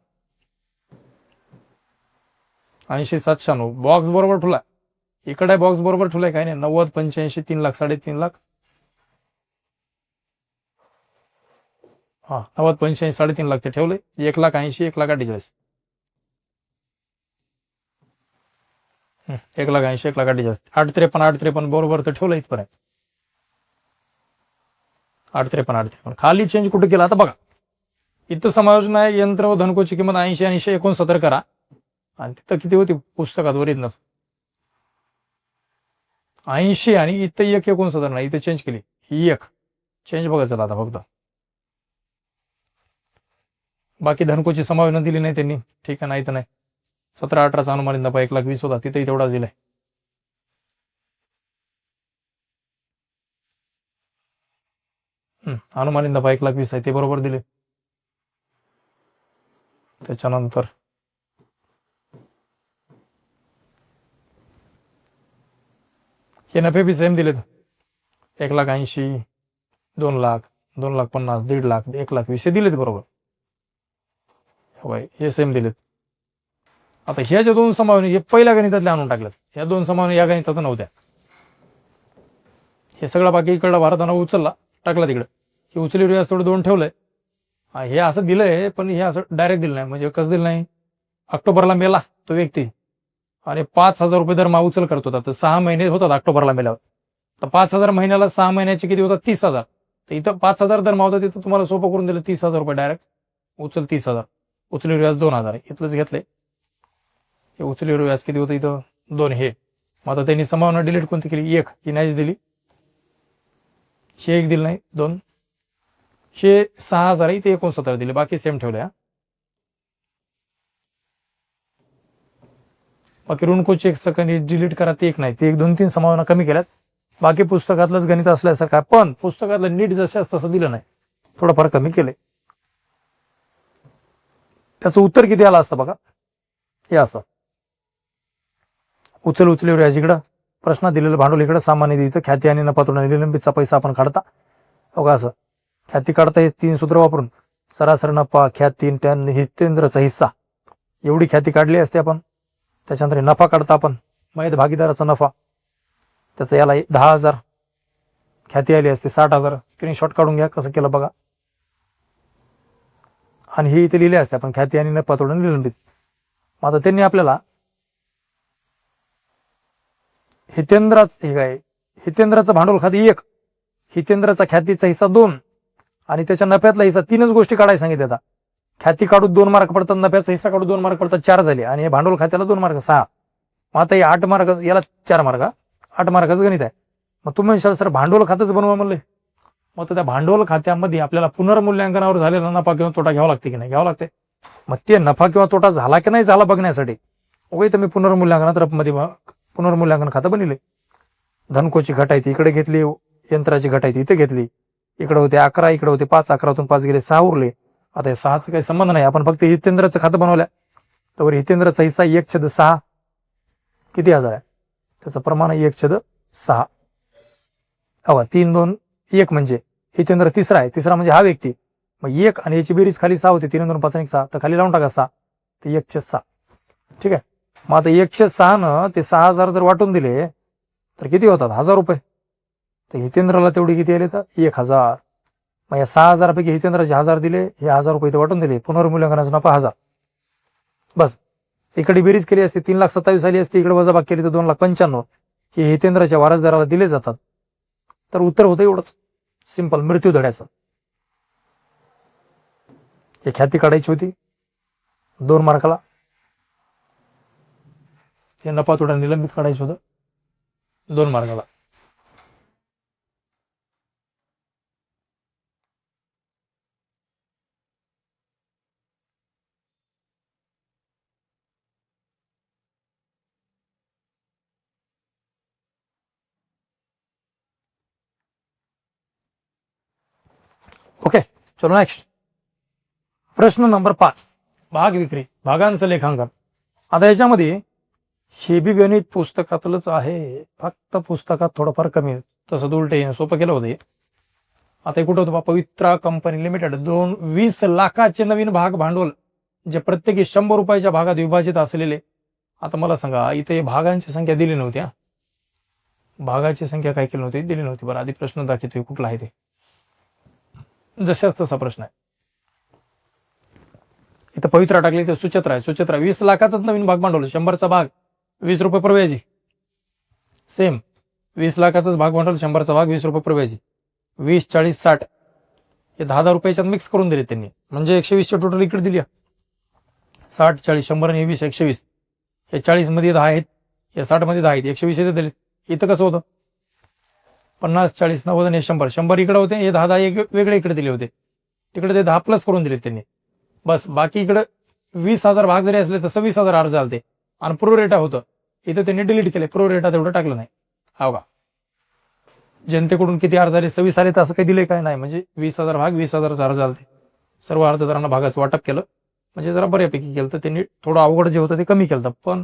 80,796 बॉक्स बरोबर ठेवला. इकडे बॉक्स बरोबर ठेवलाय, काय नाही. 90, 85, 3 लाख, 3.5 लाख. हा, 90, 85, 3.5 लाख ते ठेवले. 1,80,000, 1,48,000. 1,80,000, 1,48,000. 8,53, 8,53 बरोबर तर ठेवलं इथपर्यंत. 8,53, 8,53 खाली चेंज कुठे केला आता बघा. इथं समायोजन आहे, यंत्र व धनकोची किंमत 80, 69 करा. आणि तिथं किती होती पुस्तकात वरील 80 आणि इथं 1,69 नाही, इथं चेंज केली. ही एक चेंज बघा चला आता फक्त. बाकी धनकोची समायोजन दिली नाही त्यांनी. ठीक आहे, नाही तर नाही. 17, 18चा अनुमानित नफा 1,20,000 होता, तिथेही तेवढाच दिलाय. अनुमानित नफा 1,20,000 आहे, ते बरोबर दिले. त्याच्यानंतर हे नफे बी सेम दिलेत. 1,80,000, 2 लाख, 2,50,000, 1.5 लाख, 1,20,000 दिलेत बरोबर. हे सेम दिलेत. आता ह्या ज्या 2 समावून हे पहिल्या गणितातल्या आणून टाकल्यात. ह्या 2 समावून या गणितात नव्हत्या. हे सगळं बाकी इकडला भारतानं उचलला, टाकला तिकडे. हे उचली व्याज थोडं 2 ठेवलंय. हे असं दिलंय, पण हे असं डायरेक्ट दिलं नाही. म्हणजे कसं दिलं नाही, ऑक्टोबरला मेला तो व्यक्ती आणि 5,000 रुपये दरमहा उचल करत होता. तर 6 महिने होतात ऑक्टोबरला मेल्यावर. तर 5,000 महिन्याला 6 महिन्याचे किती होतात, 30,000. तर इथं 5,000 दरमहा होता, तिथं तुम्हाला सोपं करून दिलं. 30,000 रुपये डायरेक्ट उचल 30,000, उचली व्याज 2,000 आहे. इथलंच घेतलंय. हे उचलीवर व्याज किती होतं इथं 2. हे मग आता त्यांनी समावना डिलीट कोणती केली, 1 ही नाहीच दिली. हे 1 दिलं नाही, 2. हे 6,000 इथे 69 दिले, बाकी सेम ठेवले. बाकी ऋणकोचे एक सकनी डिलीट करा ते एक नाही, ते 1-2-3 संभावना कमी केल्यात. बाकी पुस्तकातलंच गणित असल्यासारखं आहे, पण पुस्तकातलं नीट जसं तसं दिलं नाही, थोडंफार कमी केलंय. त्याचं उत्तर किती आलं असतं बघा, हे असं. उचलीवर याच इकडं प्रश्न दिलेलं भांडवल इकडं, सामान्य निधी इथं, ख्याती आणि नफा तोटा निलंबितचा पैसा आपण काढता बघा असं. ख्याती काढता हे 3 सूत्र वापरून सरासरी नफा, ख्याती, त्या हितेंद्रचा हिस्सा, एवढी ख्याती काढली असते आपण. त्याच्यानंतर नफा काढता आपण, माहित भागीदाराचा नफा, त्याचं याला 10,000 ख्याती आली असते, 60,000. स्क्रीनशॉट काढून घ्या कसं केलं बघा. आणि हे इथे लिहिले असते आपण ख्याती आणि नफा तोटा निलंबित. आता त्यांनी आपल्याला हितेंद्राचं भांडवल खाते 1, हितेंद्राचा ख्यातीचा हिस्सा 2 आणि त्याच्या नफ्यातला हिस्सा 3च गोष्टी काढायला सांगितले. आता ख्याती काढून 2 मार्क पडतात, नफ्याचा हिस्सा काढून 2 मार्क पडतात, 4 झाले. आणि हे भांडवल खात्याला 2 मार्क 6. मग आता हे 8 मार्क, याला 4 मार्क, 8 मार्काचं गणित आहे. मग तुम्ही म्हणशाल सर भांडवल खातंच बनवा म्हणले. मग त्या भांडवल खात्यामध्ये आपल्याला पुनर्मूल्यांकनावर झालेला नफा किंवा तोटा घ्यावा लागते की नाही, घ्यावा लागते. मग ते नफा किंवा तोटा झाला की नाही झाला बघण्यासाठी तर मी पुनर्मूल्यांकन खातं बनले. धनकोची घटायती इकडे घेतली, यंत्राची घटायती इथे घेतली. इकडे होते 11, इकडे होते 5, 11तून 5 गेले, 6 उरले. आता 6चा काही संबंध नाही, आपण फक्त हितेंद्रचं खातं बनवल्या. तर हितेंद्रचा हिस्सा 1/6 किती हजार आहे, त्याचं प्रमाण 1/6. 3, 2, 1 म्हणजे हितेंद्र तिसरा आहे, तिसरा म्हणजे हा व्यक्ती. मग 1 आणि याची बेरीज खाली 6 होते, 3, 2, 5 आणि 6, तर खाली लावून टाका 6, ते 1/6. ठीक आहे. मग आता 1/6 न ते 6,000 जर वाटून दिले तर किती होतात, 1,000 रुपये. तर हितेंद्रला तेवढी किती आले तर 1,000. मग या 6,000 पैकी हितेंद्राचे 1,000 दिले, हे 1,000 रुपये वाटून दिले. पुनर्मूल्यांकनाचा नफा 1,000. बस इकडे बेरीज केली असते 3,27,000 आली असते, इकडे वजाबाकी केली तर 2,95,000 हे हितेंद्राच्या वारसदाराला दिले जातात. तर उत्तर होतं एवढंच सिंपल, मृत्यू धड्याचं. हे ख्याती काढायची होती 2 मार्काला, हे नफा तोटा निलंबित काढायचं होतं 2 मार्काला. ओके, चलो नेक्स्ट. प्रश्न नंबर 5, भाग विक्री, भागांचं लेखांकन. आता याच्यामध्ये हे बी गणित पुस्तकातलंच आहे, फक्त पुस्तकात थोडंफार कमी आहे. तसं उलटे सोपं केलं होतं. आता कुठं होतं, पवित्रा कंपनी लिमिटेड 20 लाखाचे नवीन भाग भांडवल, जे प्रत्येकी 100 रुपयाच्या भागात विभाजित असलेले. आता मला सांगा, इथे भागांची संख्या दिली नव्हती. भागाची संख्या काय केली नव्हती, दिली नव्हती. बरं, आधी प्रश्न दाखवतोय कुठला आहे ते, जशाच तसा प्रश्न आहे. इथं पवित्रा टाकली तर सुचित्रा आहे. सुचित्रा 20 लाखाचाच नवीन भाग भांडवल, 100चा भाग 20 रुपये प्रव्याजी. सेम 20 लाखाचाच भाग भांडवल, 100चा भाग 20 रुपये प्रव्याजी. 20, 40, 60 हे 10,000 रुपयाच्यात मिक्स करून दिले त्यांनी, म्हणजे 120 टोटल इकडे दिली. 60, 40, 100 आणि 20, 120. हे 40 मध्ये 10 आहेत, या 60 मध्ये 10 आहेत, 120 इथे दिले. इथं कसं होतं 50, 40, 90 आणि 100. 100 इकडे होते, हे 10 वेगळे इकडे दिले होते, तिकडे ते 10 प्लस करून दिले त्यांनी. बस बाकी इकडे 20,000 भाग जरी असले तर 26,000 अर्ज आलते आणि प्रो रेटा होतं, इथं त्यांनी डिलीट केले, प्रो रेटा तेवढं टाकलं नाही. हा का, जनतेकडून किती अर्ज आले, 26 आले, तर असं काही दिले काय नाही. म्हणजे 20,000 भाग 20,000 अर्ज आलते. सर्व अर्जदारांना भागाचं वाटप केलं, म्हणजे जरा बऱ्यापैकी केलं. तर त्यांनी थोडं अवघड जे होतं ते कमी केलं, पण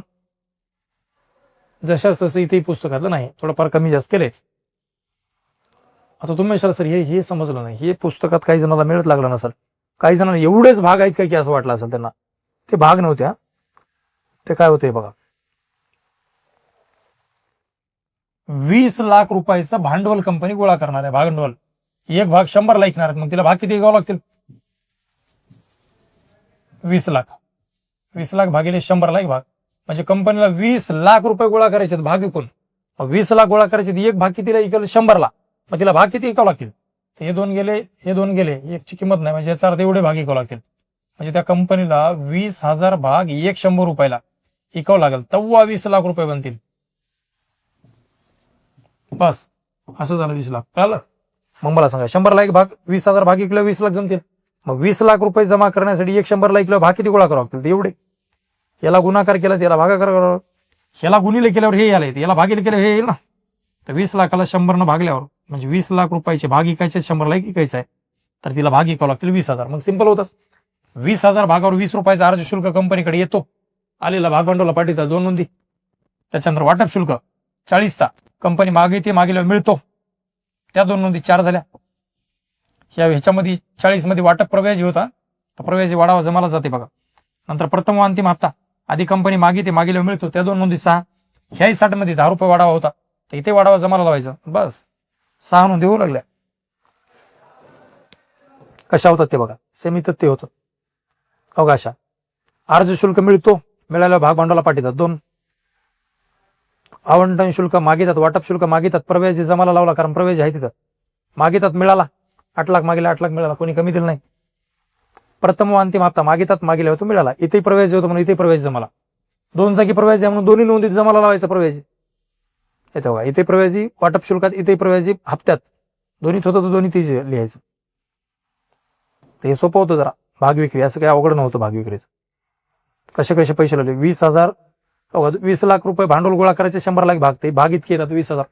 जशाच तसं इथे पुस्तकातलं नाही, थोडंफार कमी जास्त केलेच. आता तुम्ही विचार सर हे समजलं नाही, हे पुस्तकात काही जणांना मिळत लागलं नसेल, काही जणांना एवढेच भाग आहेत काय की असं वाटलं असेल त्यांना. ते भाग नव्हत्या, ते काय होते बघा, 20 लाख रुपयाचं भांडवल कंपनी गोळा करणार आहे. भांडवल एक भाग 100 ला ऐकणार आहेत, मग तिला भाग किती घ्यावं लागतील, 20 लाख. 20 लाख भागिले 100 ला एक भाग, म्हणजे कंपनीला 20 लाख रुपये गोळा करायचे भाग विकून. 20 लाख गोळा करायचे, एक भाग कितीला इकल 100 ला, मग तिला भाग किती विकावं लागतील. हे 2 गेले, हे 2 गेले, एकची किंमत नाही, म्हणजे याचा अर्थ एवढे भाग विकावं लागतील. म्हणजे त्या कंपनीला 20,000 भाग 100 रुपयाला विकावं लागेल, तेव्हा 20 लाख रुपये बनतील. बस असं झालं 20 लाख. कळलं. मग मला सांगा 100 ला एक भाग, 20,000 भाग विकलं 20 लाख जमतील. मग 20 लाख रुपये जमा करण्यासाठी 100 ला विकलं भाग किती गोळा करावं लागतील, एवढे. याला गुणाकार केला, त्याला भागाकार करावा. ह्याला गुणिले केल्यावर हे यायला येते, याला भागिले केल्यावर हे येईल ना. तर 20 लाखाला 100 भागल्यावर म्हणजे 20 लाख रुपयाचे भाग इकायचे 100 ला इकायचं आहे, तर तिला भाग इकावं लागतील 20,000. मग सिंपल होतं. 20,000 भागावर 20 रुपयाचा अर्ज शुल्क कंपनीकडे येतो, आलेला भागभांडवला पाठीचा 2 नोंदी. त्याच्यानंतर वाटप शुल्क 40चा कंपनी मागिते, मागेल्यावर मिळतो, त्या 2 नोंदी 4 झाल्या. ह्याच्यामध्ये 40 मध्ये वाटप प्रव्याजी होता, तर प्रव्याजी वाढावा जमाला जाते बघा. नंतर प्रथम व अंतिम हप्ता आधी कंपनी मागिते, मागेल्यावर मिळतो, त्या 2 नोंदी 6. ह्याही 60 मध्ये 10 रुपये वाढावा होता, तर इथे वाढावा जमाला लावायचा. बस 6 नोंदी होऊ लागल्या. कशा होतात ते बघा, सेम इथं ते होतं अवकाशा. अर्ज शुल्क मिळतो, मिळाल्यावर भाग भांडवला पाठीतात 2. आवंटन शुल्क मागितात, वाटप शुल्क मागितात, प्रव्याजी जमाला लावला कारण प्रव्याजी आहे तिथं. मागितात मिळाला 8 लाख मागितला 8 लाख मिळाला, कोणी कमी दिलं नाही. प्रथम व अंतिम हप्ता मागितात, मागिल्यावर तो मिळाला. इथे प्रव्याजी होतो म्हणून इथे प्रव्याजी जमाला. 2 जागी प्रव्याजी आहे म्हणून दोन्ही नोंदीत जमाला लावायचा प्रव्याजी. येते बघा, इथे प्रव्याजी वाटप शुल्कात, इथे प्रव्याजी हप्त्यात, दोन्हीत होतं तर दोन्ही ती लिहायचं. तर हे सोपं होतं जरा. भाग विक्री असं काही अवघड नव्हतं भाग विक्रीचं. कसे कसे पैसे लागले. 20,000 20 लाख रुपये भांडवल गोळा करायचे, 100 लाख भाग, ते भाग इतके येतात 20,000.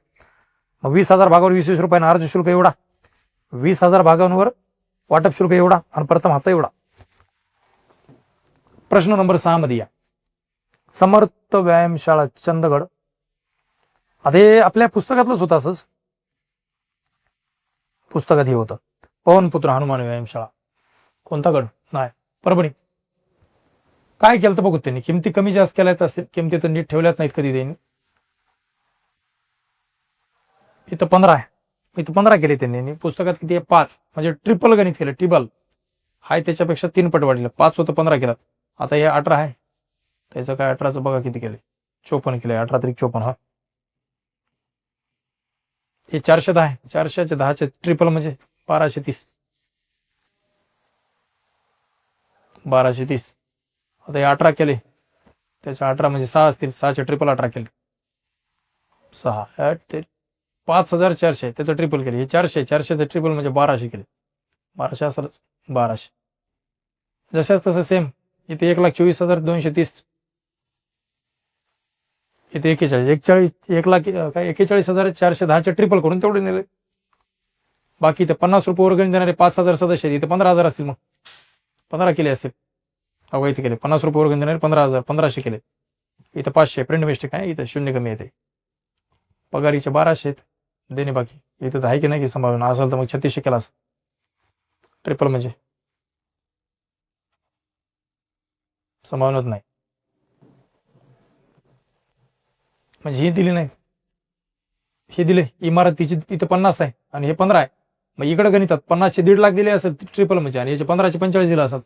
मग 20,000 भागावर 20 रुपयानं अर्ज शुल्क एवढा, 20,000 भागांवर वाटप शुल्क एवढा आणि प्रथम हप्ता एवढा. प्रश्न नंबर 6 मध्ये या. समर्थ व्यायामशाळा चंदगड. आता हे आपल्या पुस्तकातलंच होतं, असंच पुस्तकात हे होतं. पवनपुत्र हनुमान व्यायामशाळा. कोणता गड? नाही, परभणी. काय केलं तर बघू त्यांनी, किमती कमी जास्त केल्यात असतील, किमती तर नीट ठेवल्यात नाहीत कधी त्यांनी. इथं 15 आहे, इथं 15 केले त्यांनी. पुस्तकात किती आहे? 5. म्हणजे ट्रिपल गणित केलं, टिबल हाय त्याच्यापेक्षा 3 पट वाढलं. 5 होतं 15 केलं. आता हे 18 आहे, त्याचं काय 18चं बघा किती केले, 54 केले. 18 तरी 54. हा हे 410 आहे, 410चे ट्रिपल म्हणजे 1230. 1230. आता हे 18 केले, त्याच्या 18 म्हणजे 6 असतील, 6चे ट्रिपल 18 केले. 6 ते 5400, त्याचं ट्रिपल केले. हे 400चं ट्रिपल म्हणजे 1200 केले. 1200 असलच, 1200. जशाच तसं सेम. इथे 1,24,230. इथे 41,41,410चे ट्रिपल करून तेवढे नेले. बाकी इथे 50 रुपये वर्गणी देणारे 5,000 सदस्य, इथे 15,000 असतील, मग 15 केले असतील. अगो इथे केले 50 रुपये वर्गणी देणारे 15,000, 1500 केले. इथं 500. प्रिंट मिस्टेक आहे, इथं 0 कमी येते. पगारीचे 1200 आहेत, देणे बाकी. इथं तर आहे की नाही की संभावना असेल तर मग 3600 केला असं. ट्रिपल म्हणजे संभावनाच नाही, म्हणजे ही दिली नाही, हे दिले. इमारतीची इथं 50 आहे आणि हे 15 आहे. मग इकडे गणितात 50चे 1.5 लाख दिले असेल ट्रिपल म्हणजे, आणि याचे 15चे 45 दिला असेल.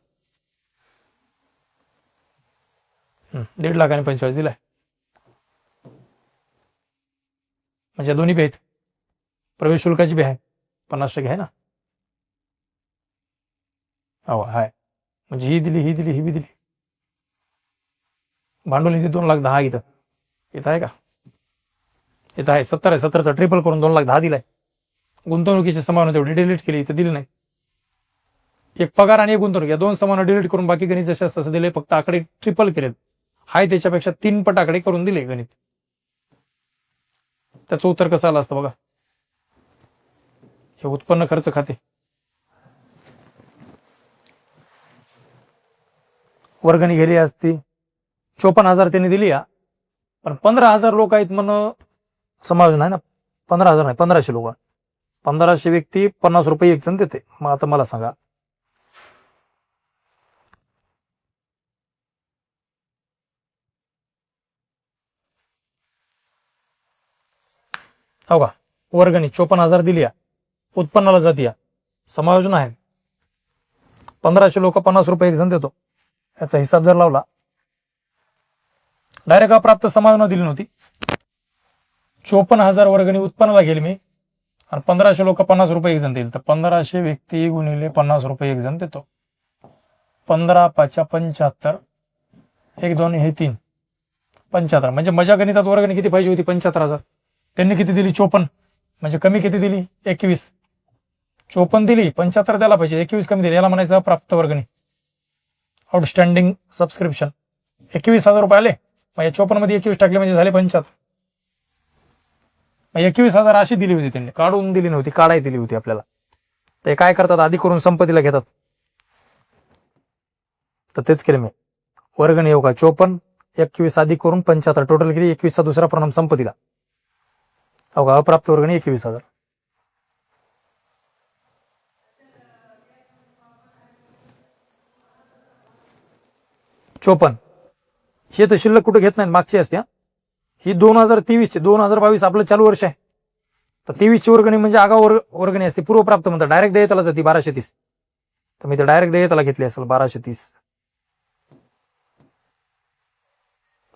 1.5 लाख आणि 45 दिलाय, म्हणजे दोन्ही बी आहेत. प्रवेश शुल्काची बी आहे, 50% आहे ना. हो आहे, म्हणजे ही दिली, ही दिली, ही बी दिली. भांडवल निधी 2,10,000 इथं. इथं आहे का? इथं आहे 70 आहे. 70चा ट्रिपल करून 2,10,000 दिलाय. गुंतवणुकीची संभावना तेवढी डिलीट केली, इथं दिली नाही. एक पगार आणि एक गुंतवणूक या 2 संभावना डिलीट करून बाकी गणित जसे तसं दिले, फक्त आकडे ट्रिपल केलेत. हाय त्याच्यापेक्षा 3 पट आकडे करून दिले गणित. त्याचं उत्तर कसं आलं असतं बघा. हे उत्पन्न खर्च खाते. वर्गणी गेली असती 54,000 त्यांनी दिली या, पण 15,000 लोक आहेत म्हणून समायोजन आहे ना. 15,000 नाही, 1500 लोक. 1500 व्यक्ती 50 रुपये एक जण देते. मग आता मला सांगा, हो का? वर्गणी 54,000 दिली या, उत्पन्नाला जाती या, समायोजन आहे. 1500 लोक 50 रुपये एक जण देतो, याचा हिसाब जर लावला, डायरेक्ट अप्राप्त समायोजन दिली नव्हती. 54,000 वर्गणी उत्पन्नाला गेली मी, आणि 1500 लोक 50 रुपये एक जण देईल, तर 1500 व्यक्ती गुणिले 50 रुपये एक जण देतो. 15 5 75, 1 2 हे 3 75. म्हणजे माझ्या गणितात वर्गणी किती पाहिजे होती? 75,000. त्यांनी किती दिली? 54. म्हणजे कमी किती दिली? 21. 54 दिली, 75 द्यायला पाहिजे, 21 कमी दिली. याला म्हणायचं अप्राप्त वर्गणी, आउटस्टँडिंग सबस्क्रिप्शन. 21,000 रुपये आले, मग या 54 मध्ये 21 टाकले म्हणजे झाले 75. मग 21,000 अशी दिली होती त्यांनी, काढून दिली नव्हती, काढाय दिली होती आपल्याला. ते काय करतात, आधी करून संपत्तीला घेतात. तर तेच केलं मी. वर्गणी येऊ का 54, 21 अधिक करून 75, टोटल किती 21 चा दुसरा परिणाम संपत्तीला. हो का, अप्राप्त वर्गणी 21,000. चोपन्न हे तर शिल्लक कुठे घेत नाही, मागची असते. ही 2023 ची, 2022 आपलं चालू वर्ष आहे. तर 23 ची वर्गणी म्हणजे आगाऊ वर्गणी असते, पूर्वप्राप्त म्हणतात. डायरेक्ट देयताला जाते 1230. तर मी तर डायरेक्ट देयताला घेतली असेल 1230.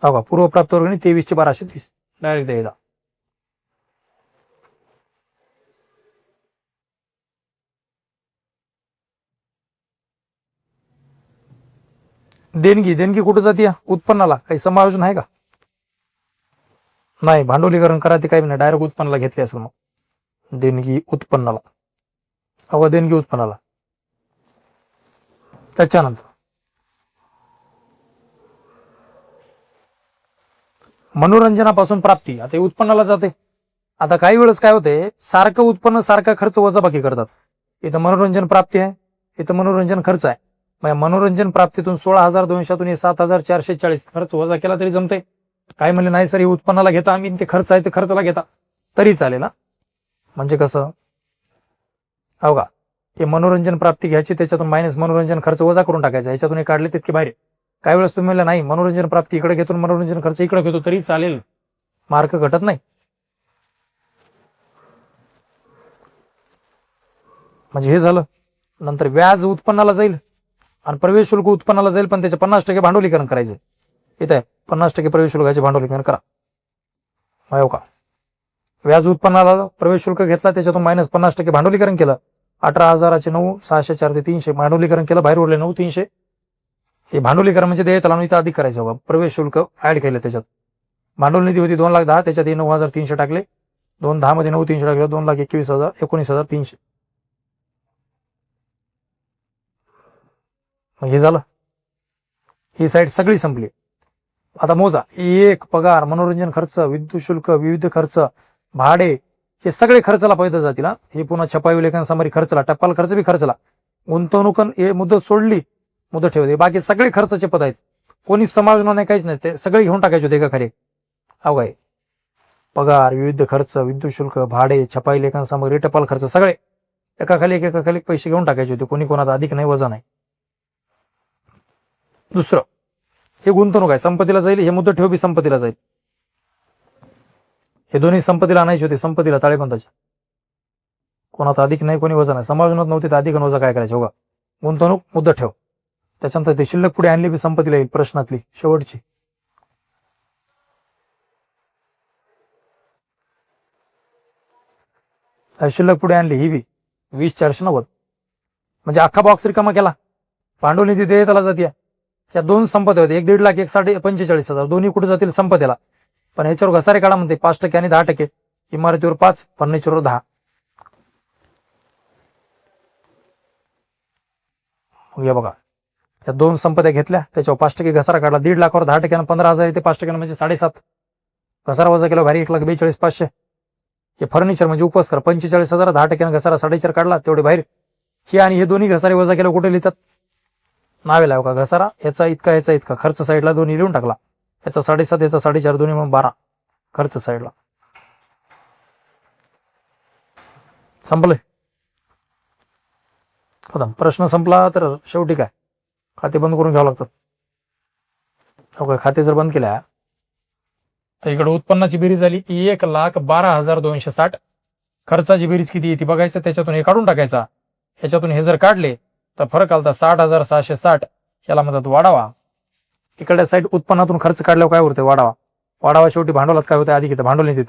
हो का, पूर्वप्राप्त वर्गणी 23 ची 1230 डायरेक्ट देयता. देणगी कुठे जाते, उत्पन्नाला काही समायोजन आहे का? नाही, भांडवलीकरण करा ते काही नाही, डायरेक्ट उत्पन्नाला घेतली असेल. मग देणगी उत्पन्नाला, अवघा देणगी उत्पन्नाला. त्याच्यानंतर मनोरंजनापासून प्राप्ती, आता हे उत्पन्नाला जाते. आता काही वेळेस काय होते, सारखं उत्पन्न सारखा खर्च वजाबाकी करतात. इथं मनोरंजन प्राप्ती आहे, इथं मनोरंजन खर्च आहे. मग मनोरंजन प्राप्तीतून 16,200 7,440 खर्च वजा केला तरी जमते. काय म्हणले नाही सर, हे उत्पन्नाला घेता आम्ही, ते खर्च आहे ते खर्चाला घेता तरी चालेल ना. म्हणजे कसं, हो का, हे मनोरंजन प्राप्ती घ्यायची, त्याच्यातून मायनस मनोरंजन खर्च वजा करून टाकायचा, ह्याच्यातून हे काढले तितके बाहेर. काही वेळेस तुम्ही म्हणलं नाही, मनोरंजन प्राप्ती इकडे घेतो, मनोरंजन खर्च इकडे घेतो तरी चालेल, मार्क घटत नाही. म्हणजे हे झालं. नंतर व्याज उत्पन्नाला जाईल आणि प्रवेश शुल्क उत्पन्नाला जाईल, पण त्याचे 50% भांडवलीकरण करायचं. इथे 50% प्रवेश शुल्काचे भांडवलीकरण करा. हो का, व्याज उत्पन्नाला प्रवेश शुल्क घेतला, त्याच्यातून मायनस 50% भांडवलीकरण केलं. 18,000चे 9, 604 ते 300 भांडवलीकरण केलं, बाहेर उरले 9,300. हे भांडवलीकरण म्हणजे देयताला इथं अधिक करायचं बघा, प्रवेश शुल्क ऍड केलं त्याच्यात. भांडवल निधी होती 2,10,000, त्याच्यात 9,300 टाकले. 2,10 मध्ये 9,300 टाकले, 2,21,000, 19,300. हे झालं, ही साईड सगळी संपली. आता मोजा, एक पगार, मनोरंजन खर्च, विद्युत शुल्क, विविध खर्च, भाडे, हे सगळे खर्चाला पैदा जातील. हे पुन्हा छपाई विलेखन सामग्री खर्चला, टप्पाल खर्च बी खर्चला, गुंतवणूक हे मुदत सोडली, मुदत ठेवते, बाकी सगळे खर्चाचे पद आहेत. कोणी समायोजन नाही, काहीच नाही, ते सगळे घेऊन टाकायचे होते एका खाली. अहो काय, पगार, विविध खर्च, विद्युत शुल्क, भाडे, छपाई लेखन सामग्री, टपाल खर्च, सगळे एका खाली पैसे घेऊन टाकायचे होते. कोणी कोणाचा अधिक नाही, वजा नाही. दुसरं, हे गुंतवणूक आहे, संपत्तीला जाईल. हे मुदत ठेव बी संपत्तीला जाईल. हे दोन्ही संपत्तीला आणायचे होते, संपत्तीला ताळेबंदाच्या. कोणाचा अधिक नाही, कोणी वजा नाही, समायोजनात नव्हते तर अधिक वजा काय करायचे. हो का, गुंतवणूक मुदत ठेव. त्याच्यानंतर ते शिल्लक पुढे आणली बी संपत्तीला येईल, प्रश्नातली शेवटची. शिल्लक पुढे आणली ही बी 20,490, म्हणजे अख्खा बॉक्स रिकामा केला. भांडवल निधी देयताला जाते. या दोन संपत्ती होते, एक 1.5 लाख, एक 45,000, दोन्ही कुठे जातील संपत्तीला. पण ह्याच्यावर घसारे काढा म्हणते, 5% आणि 10%. इमारतीवर 5, फर्निचरवर 10. या बघा, या दोन संपत्त्या घेतल्या, त्याच्यावर 5% घसारा काढला. 1.5 लाखावर 10% 15,000 येते, 5% म्हणजे 7.5. घसारा वजा केला भारी 1,42,500. हे फर्निचर म्हणजे उपवास करा, 45,000, 10% घसारा 4.5 काढला, तेवढे बाहेर. हे आणि हे दोन्ही घसारे वजा केलं कुठे लिहितात, नावे लाव का, घसारा याचा इतका, याचा इतका, खर्च साईडला दोन्ही लिहून टाकला. याचा 7.5, याचा 4.5, दोन्ही म्हणून 12, खर्च साईडला. संपले. प्रश्न संपला तर शेवटी काय, खाते बंद करून घ्यावं लागतात. खाते जर बंद केल्या तर इकडे उत्पन्नाची बेरीज झाली 1,12,260. खर्चाची बेरीज किती येते बघायचं, त्याच्यातून हे काढून टाकायचा. ह्याच्यातून हे जर काढले तर फरक आलता 60,660. याला म्हणतात वाढावा. इकडल्या साईड उत्पन्नातून खर्च काढल्यावर काय होतं, वाढावा. वाढावा शेवटी भांडवलात काय होतं, अधिक येतं भांडवल निधीत.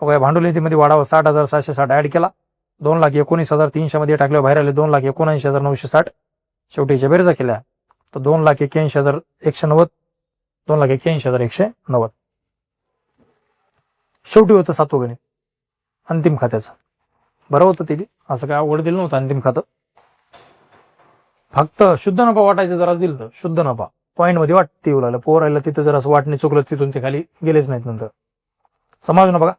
भांडवल निधीमध्ये वाढावा 60,760 ऍड केला. 2,19,300 मध्ये टाकल्यावर बाहेर आले 2,79,960. शेवटी याच्या बेरजा केल्या तर 2,81,190, 2,81,190. शेवटी होतं सातवं गणित अंतिम खात्याचं. बरं होतं ते, असं काय अवघड दिलं नव्हतं अंतिम खातं. फक्त शुद्ध नफा वाटायचं जरा दिलं तर, शुद्ध नफा पॉईंट मध्ये वाटते येऊ लागलं. पोरायला तिथं जर असं वाटणे चुकलं तिथून ते खाली गेलेच नाहीत नंतर. समजलं ना बघा.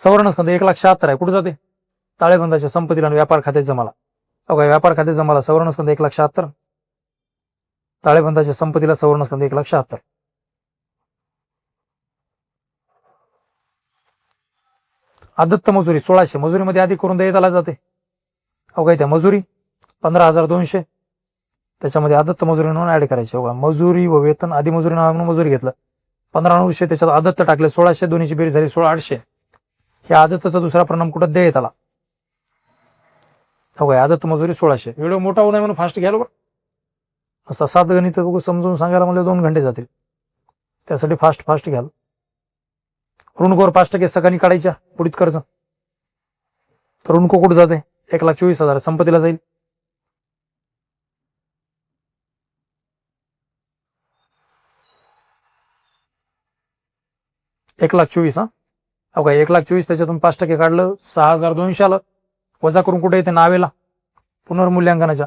सवर्ण स्कंद 1,76,000 आहे. कुठे जाते? ताळेबंदाच्या संपत्तीला आणि व्यापार खात्यात जमाला. बघा व्यापार खात्यात जमाला सवर्ण स्कंद 1,76,000, ताळेबंदाच्या संपत्तीला सवर्ण स्कंद 1,76,000. आदत्त मजुरी 1,600. मजुरीमध्ये आधी करून देयताला जाते. अवघा त्या मजुरी 15,200. त्याच्यामध्ये आदत्त मजुरी म्हणून ऍड करायची. बघा मजुरी व वेतन आधी मजुरी नावानं मजुरी घेतलं 15,900. त्याच्यात आदत्त टाकले 1,600. दोन्हीची बेरीज झाली 16,800. ह्या आदत्तचा दुसरा परिणाम कुठं देयताला. हो काय आदत्त मजुरी 1,600. व्हिडिओ मोठा होऊ नये म्हणून फास्ट घ्याल बरं. असं 7 गणित बघू समजून सांगायला मला 2 घंटे जातील. त्यासाठी फास्ट घ्याल. ऋणकोवर 5% सकाळी काढायच्या पुढीत कर्ज. तर ऋणको कुठं जाते? 1,24,000 संपत्तीला जाईल. $1,24,000 हा. काय 1,24,000 त्याच्यातून 5% काढलं 6,200 आलं. वजा करून कुठे येते? नावेला. पुनर्मूल्यांकनाच्या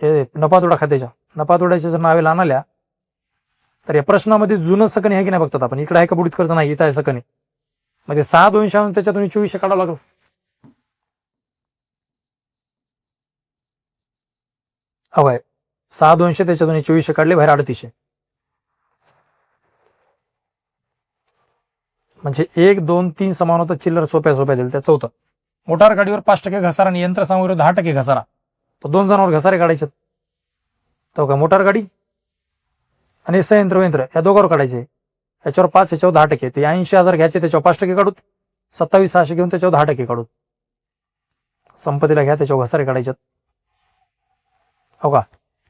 हे नफातोडा खात्याच्या नफातोड्याच्या जर नावेला आणल्या तर या प्रश्नामध्ये जुनं सकणी आहे की नाही बघतात आपण. इकडे आहे का बुडीत कर्ज? नाही, इथं आहे सकणी. म्हणजे 6,200 आणून त्याच्यातून 2400 काढावं लागलं. हवाय 6,200 त्याच्यातून 2400 काढले बाहेर 3,800. म्हणजे 1, 2, 3 समान होतं. चिल्लर सोप्या दिलं. त्याचं होतं मोटार गाडीवर 5% घसारा आणि यंत्रसामुग्रीवर 10% घसारा. तर 2 जणांवर घसारे काढायचे. तो का मोटार गाडी आणि संयंत्र या दोघांवर काढायचे. याच्यावर 5, याच्यावर 10%. ते 80,000 घ्यायचे, त्याच्यावर 5% काढूत. 27,600 घेऊन त्याच्यावर 10% काढूत. संपत्तीला घ्या, त्याच्यावर घसारे काढायच्यात. हो का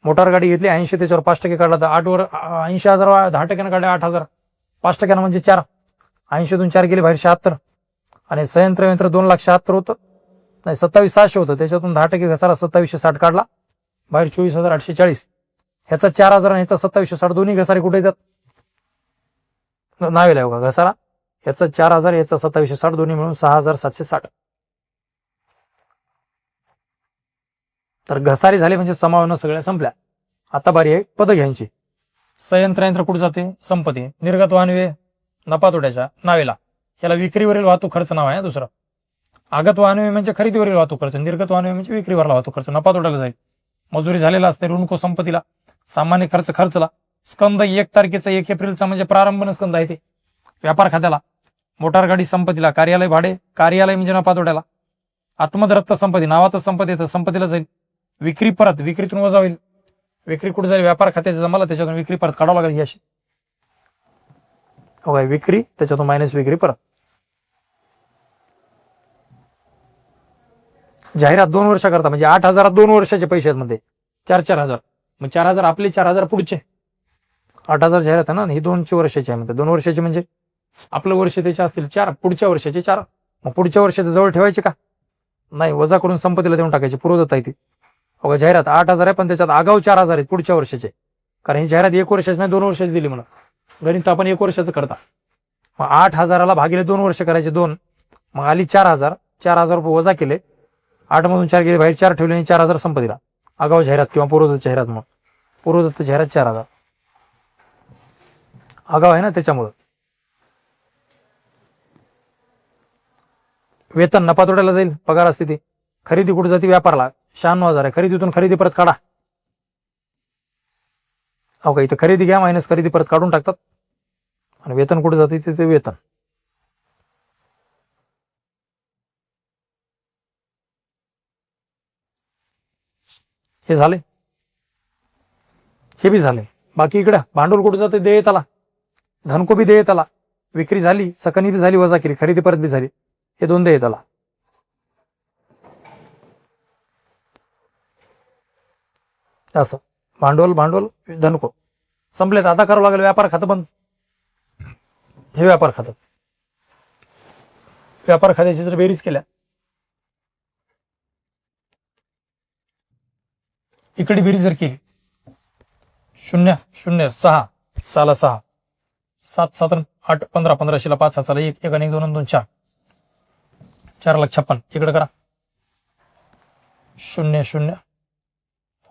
मोटार गाडी घेतली 80, त्याच्यावर 5% काढला तर 8 वर 80,000 10% काढले 8,000. 5% म्हणजे 4. 80तून 4 गेले बाहेर 76. आणि संयंत्र 2,76,000 होतं. नाही 27,600 होतं. त्याच्यातून 10% घसारा 2760 काढला बाहेर 24,840. ह्याचा 4,000 आणि ह्याचा 2760 दोन्ही घसारे कुठे येतात? नावेला आहे बघा घसारा. ह्याचा 4,000, ह्याचा 2760 दोन्ही मिळून 6,760. तर घसारे झाले म्हणजे समावनं सगळ्या संपल्या. आता बारी आहे पद घ्यायची. संयंत्र कुठे जाते? संपत्ती. निर्गत वाहनव्यय नफातोड्याच्या नावेला. याला विक्रीवरील वाहतूक खर्च नाव आहे दुसरं. आगत वाहनव्यय म्हणजे खरेदीवरील वाहतूक खर्च. निर्गत वाहनव्यय म्हणजे विक्रीवरला वाहतूक खर्च. नफातोड्याला जाईल. मजुरी झालेला असते. ऋणको संपत्तीला. सामान्य खर्च खर्चला. स्कंद 1 तारखेचा 1 एप्रिलचा म्हणजे प्रारंभन स्कंद आहे ते व्यापार खात्याला. मोटार गाडी संपत्तीला. कार्यालय भाडे. कार्यालय म्हणजे नफातोड्याला. आत्मदत्त संपत्ती नावातच संपत्ती येतं संपत्तीला जाईल. विक्री परत विक्रीतून वजा होईल. विक्री कुठे जाईल? व्यापार खात्याच्या जमाला. त्याच्यातून विक्री परत काढावं लागेल. ही अशी विक्री त्याच्यातून मायनस विक्री परत. जाहिरात 2 वर्षाकरता म्हणजे 8,000 2 वर्षाचे पैसे आहेत मध्ये 4,000. मग 4,000 आपले 4,000 पुढचे 8,000 जाहिरात आहे ना. ही 2 वर्षाची आहे. म्हणते 2 वर्षाची म्हणजे आपलं वर्ष त्याचे असतील 4, पुढच्या वर्षाचे 4. मग पुढच्या वर्षाच्या जवळ ठेवायचे का? नाही, वजा करून संपत्तीला देऊन टाकायची. पूर्वदत्त आहे ती. जाहिरात 8,000 आहे पण त्याच्यात आगाऊ 4,000 आहेत पुढच्या वर्षाचे. कारण ही जाहिरात 1 वर्षाची नाही 2 वर्षाची दिली म्हणून. गणित आपण 1 वर्षाचं करता. मग 8,000ला भागिले 2 वर्ष करायचे 2. मग आली 4,000. 4,000 रुपये वजा केले. 8 मधून 4 गेले बाहेर 4 ठेवले आणि 4,000 संपत्तीला. आगाऊ जाहिरात किंवा पूर्वदत्त जाहिरात. मग पूर्वदत्त जाहिरात 4,000 आगाऊ आहे ना त्याच्यामुळं. वेतन नफातोड्याला जाईल. पगार असते ती. खरेदी कुठे जाते? व्यापारला. 96,000 आहे. खरेदीतून खरेदी परत काढा. इथं खरेदी घ्या मायनस खरेदी परत काढून टाकतात. आणि वेतन कुठे जाते? तिथे वेतन. हे झाले. हे बी झाले. बाकी इकडे भांडवल कुठे जाते? देयताला. धनको बी देयताला. विक्री झाली, सकनी बी झाली, वजा केली, खरेदी परत बी झाली. हे 2 देयताला. असं भांडवल धनको संपलेत. आता करावं लागेल व्यापार खातं बंद. हे व्यापार खातं. व्यापार खात्याची जर बेरीज केल्या इकडे बेरीज जर केली 0, 0, 6, 6ला 6, 7, 7, 8, 15, 15शीला 5, 6ला 1, 1 आणि 1, 2, 2, 4, 4,56,000. इकडे करा 0, 0,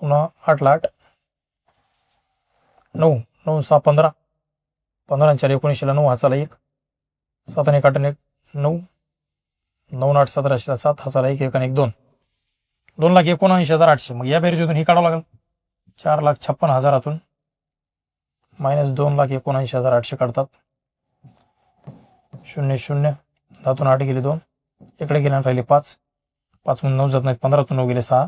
पुन्हा 8ला 8, 9 9 6 15 15 4 19 9 हाचाला 1 7 1 8 1 9 9 8 17 7 हाचाला 1 1 1 2 2,79,800. मग या बेरजेतून ही काढावं लागेल. 4,56,000 मायनस 2,79,800 काढतात. 0 0 10 8 गेले 2 इकडे गेल्या राहिले 5 5 मधून 9 जात नाहीत. 15 9 गेले 6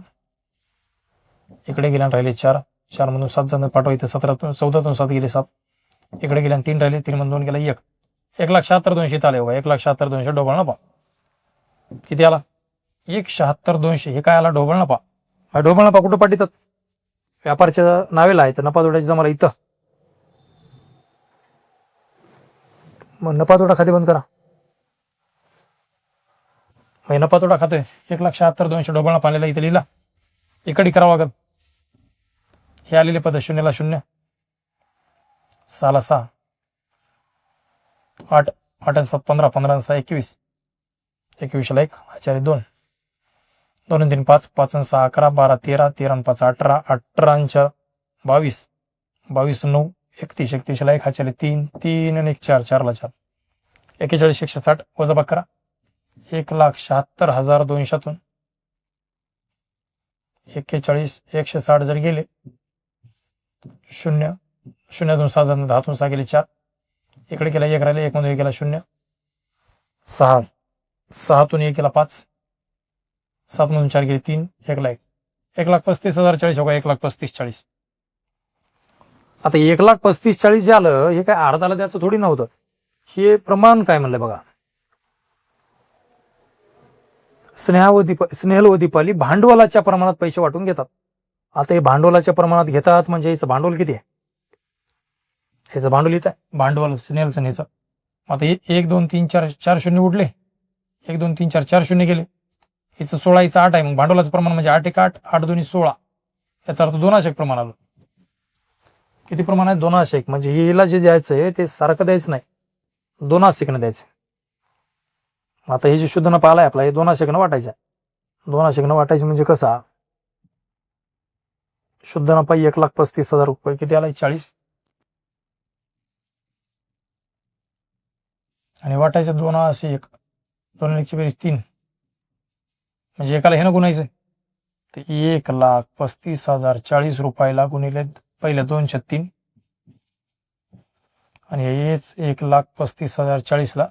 इकडे गेल्या राहिले 4 4 मधून 7 जात पाठवा इथे 17 14 7 गेले 7 इकडे गेल्या 3 राहिले 3 मधून 2 गेला 1 1,76,200 आले. 1,76,200 डोबळ नफा किती आला? 1,76,200. हे काय आला? ढोबळ नफा. हा ढोबळ नफा कुठं पाठवतात? व्यापारच्या नावेला आहे तर नफा तोट्याची जमाला इथं. मग नफा तोटा खाते बंद करा. नफा तोटा खाते 1,76,200 ढोबळ नफा आलेला इथे लिहिला. इकडे करावं लागेल. हे आलेले पद 0 0 6 6 8 8 7 15 15 6 21 21 1 4 2 2 3 5 5 6 11 12 13 13 5 18 18 22 22 9 31 31 1 4 3 3 1 4 4 4 41 160 वजा 11 1,76,200 41 160 जर गेले 0 0 2 6 10 6 गेले 4 इकडे गेला 1 राहिले 1 मधून 1 गेला 0 6 6 1 गेला 5 7 मधून 4 गेले 3 1 लाख 1,35,040 हो का 1,35,40. आता 1,35,40 जे आलं हे काय अर्धाला द्यायचं थोडी नव्हतं. हे प्रमाण काय म्हणलं बघा. स्नेहल व दीपाली भांडवलाच्या प्रमाणात पैसे वाटून घेतात. आता हे भांडवलाच्या प्रमाणात घेतात म्हणजे याचं भांडवल किती आहे? ह्याचं भांडवल इथं आहे भांडवल स्नेहलचं ह्याचं. आता 1 2 3 4 4 शून्य उडले 1 2 3 4 4 शून्य गेले. हिचं 16 हिचं 8 आहे. मग भांडवलाचं प्रमाण म्हणजे 8 1 8 8 2 16 याचा अर्थ 2 प्रमाण आलं. किती प्रमाण आहे? 2 म्हणजे हिला जे द्यायचंय ते सारखं द्यायचं नाही 2 न द्यायचं. आता हे जे शुद्ध नफा आलाय आपला हे 2 न वाटायचं. 2 न वाटायचं म्हणजे कसा? शुद्ध नफा 1,35,000 रुपये किती आलाय? 40 आणि वाटायचं 2 2 ची बेरीज 3 म्हणजे एकाला हे ना गुणायचं तर 1,35,040 रुपयाला गुणिले पहिल्या 2 आणि हेच 1,35,040 ला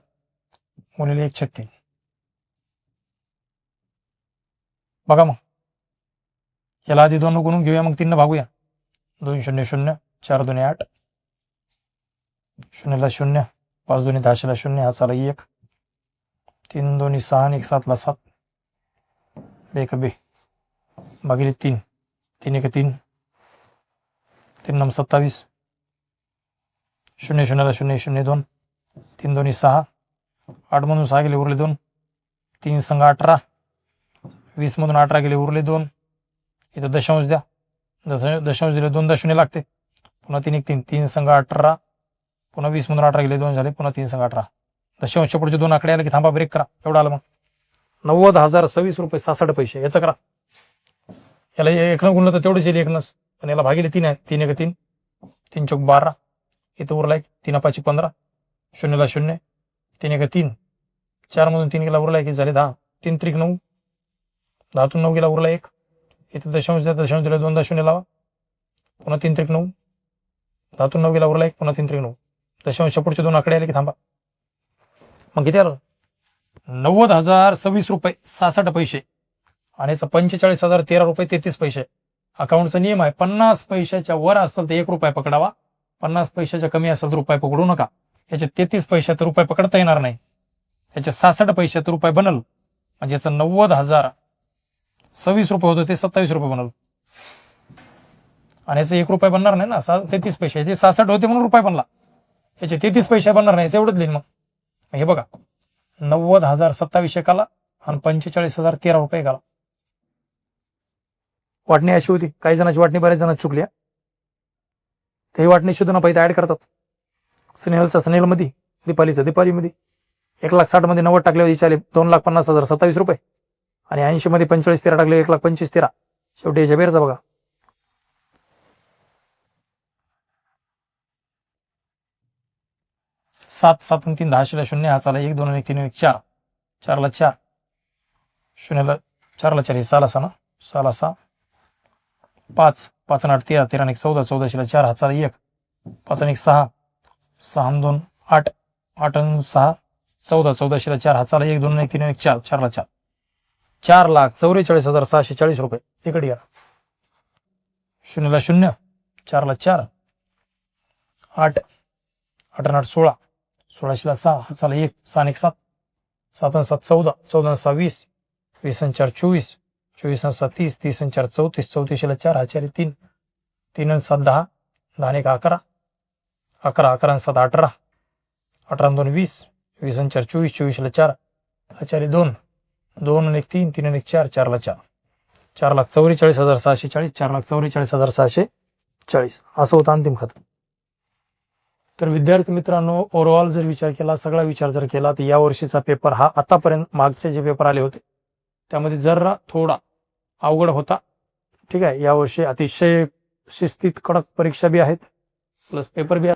गुणिले 1 बघा. मग याला आधी 2 गुणून घेऊया मग 3 भागूया. 2 0 0 4 2 8 0 0 5 2 10 0 हा चाला 1 3 2 6 1 7 7 1 2 भागिले 3 3 1 3 3 9 27 0 0 0 0 2 3 2 6 8 मधून 6 गेले उरले 2 3 संघ 18 20 मधून 18 गेले उरले 2 इथं दशांश द्या. दशांश दिले 2 शून्य लागते. पुन्हा 3 1 3 3 संघ 18 पुन्हा 20 मधून 18 गेले 2 झाले पुन्हा 3 संघ 18 दशांश पुढचे 2 आकडे आले की थांबा ब्रेक करा. एवढं आलं मग 90,026 रुपये 66 पैसे. याचं करा. याला 1 न गुणलं तर तेवढेच येईल 1 नस पण याला भागिले 3 आहे 3 1 3 3 चौक 12 इथं उरला 1 3 5 15 0 0 3 1 3 4 मधून 3 गेला उरला 1 झाले 10 3 3 9 10 तून 9 गेला उरला 1 इथे दशांश द्या. दशांश दिले 2 0 लावा पुन्हा 3 3 9 10 तून 9 गेला उरला 1 पुन्हा 3 3 9 दशांश पुढचे 2 आकडे आले की थांबा. मग किती आलं? 90,026 रुपये 66 पैसे आणि याचा 45,013 रुपये 33 पैसे. अकाउंटचा नियम आहे 50 पैशाच्या वर असेल तर 1 रुपया पकडावा 50 पैशाच्या कमी असेल तर रुपये पकडू नका. याचे 33 पैशात रुपये पकडता येणार नाही. याचे 66 पैशात रुपये बनल म्हणजे याचं 90,026 रुपये होतं ते 27 रुपये बनल आणि याचं 1 रुपये बनणार नाही ना 33 पैसे. याचे 66 होते म्हणून रुपये बनला. याचे 33 पैसे बनणार नाही याचं एवढंच लिहिन. मग हे बघा 90,027 एकाला आणि 45,013 रुपये एकाला. वाटणी अशी होती. काही जणांची वाटणी बऱ्याच जणांची चुकली. ते वाटणी शुद्ध नफा इथे ऍड करतात. स्नेहलचा स्नेहल मध्ये दीपालीचा दीपाली मध्ये 1,60,000 मध्ये 90 टाकल्यावर चालेल 2,50,027 रुपये आणि 80 मध्ये 45 13 टाकले 1,25,13 शेवटी याच्या बेरचा बघा 7 7 3 10 0 हा चाला 1 2 1 3 1 4 4 ला 4 0 4 ला 4 6 ला 6 ना 6 ला 6 5 5 8 13 13 1 14 14 4 हा चाला 1 5 1 6 6 2 8 8 6 14 14 4 हा चाला 1 2 1 3 1 4 4 ला 4 4,44,640 रुपये इकडे या 0 ला 0 4 ला 4 8 8 8 16 16 6 हा चाला 1 6 1 7 7 7 14 14 6 20 20 4 24 24 6 30 30 4 34 34 4 हा 4 3 3 7 10 10 1 11 11 11 7 18 18 2 20 20 4 24 24 4 हा 4 2 2 1 3 3 1 4 4 ला 4 4,44,640 4,44,640 असं होतं अंतिम खातं. तर विद्यार्थी मित्रांनो ओव्हरऑल जर विचार केला सगळा विचार जर केला तर या वर्षीचा पेपर हा आतापर्यंत मागचे जे पेपर आले होते त्यामध्ये जरा थोडा अवघड होता. ठीक आहे, यावर्षी अतिशय शिस्तीत कडक परीक्षा बी आहेत प्लस पेपर बी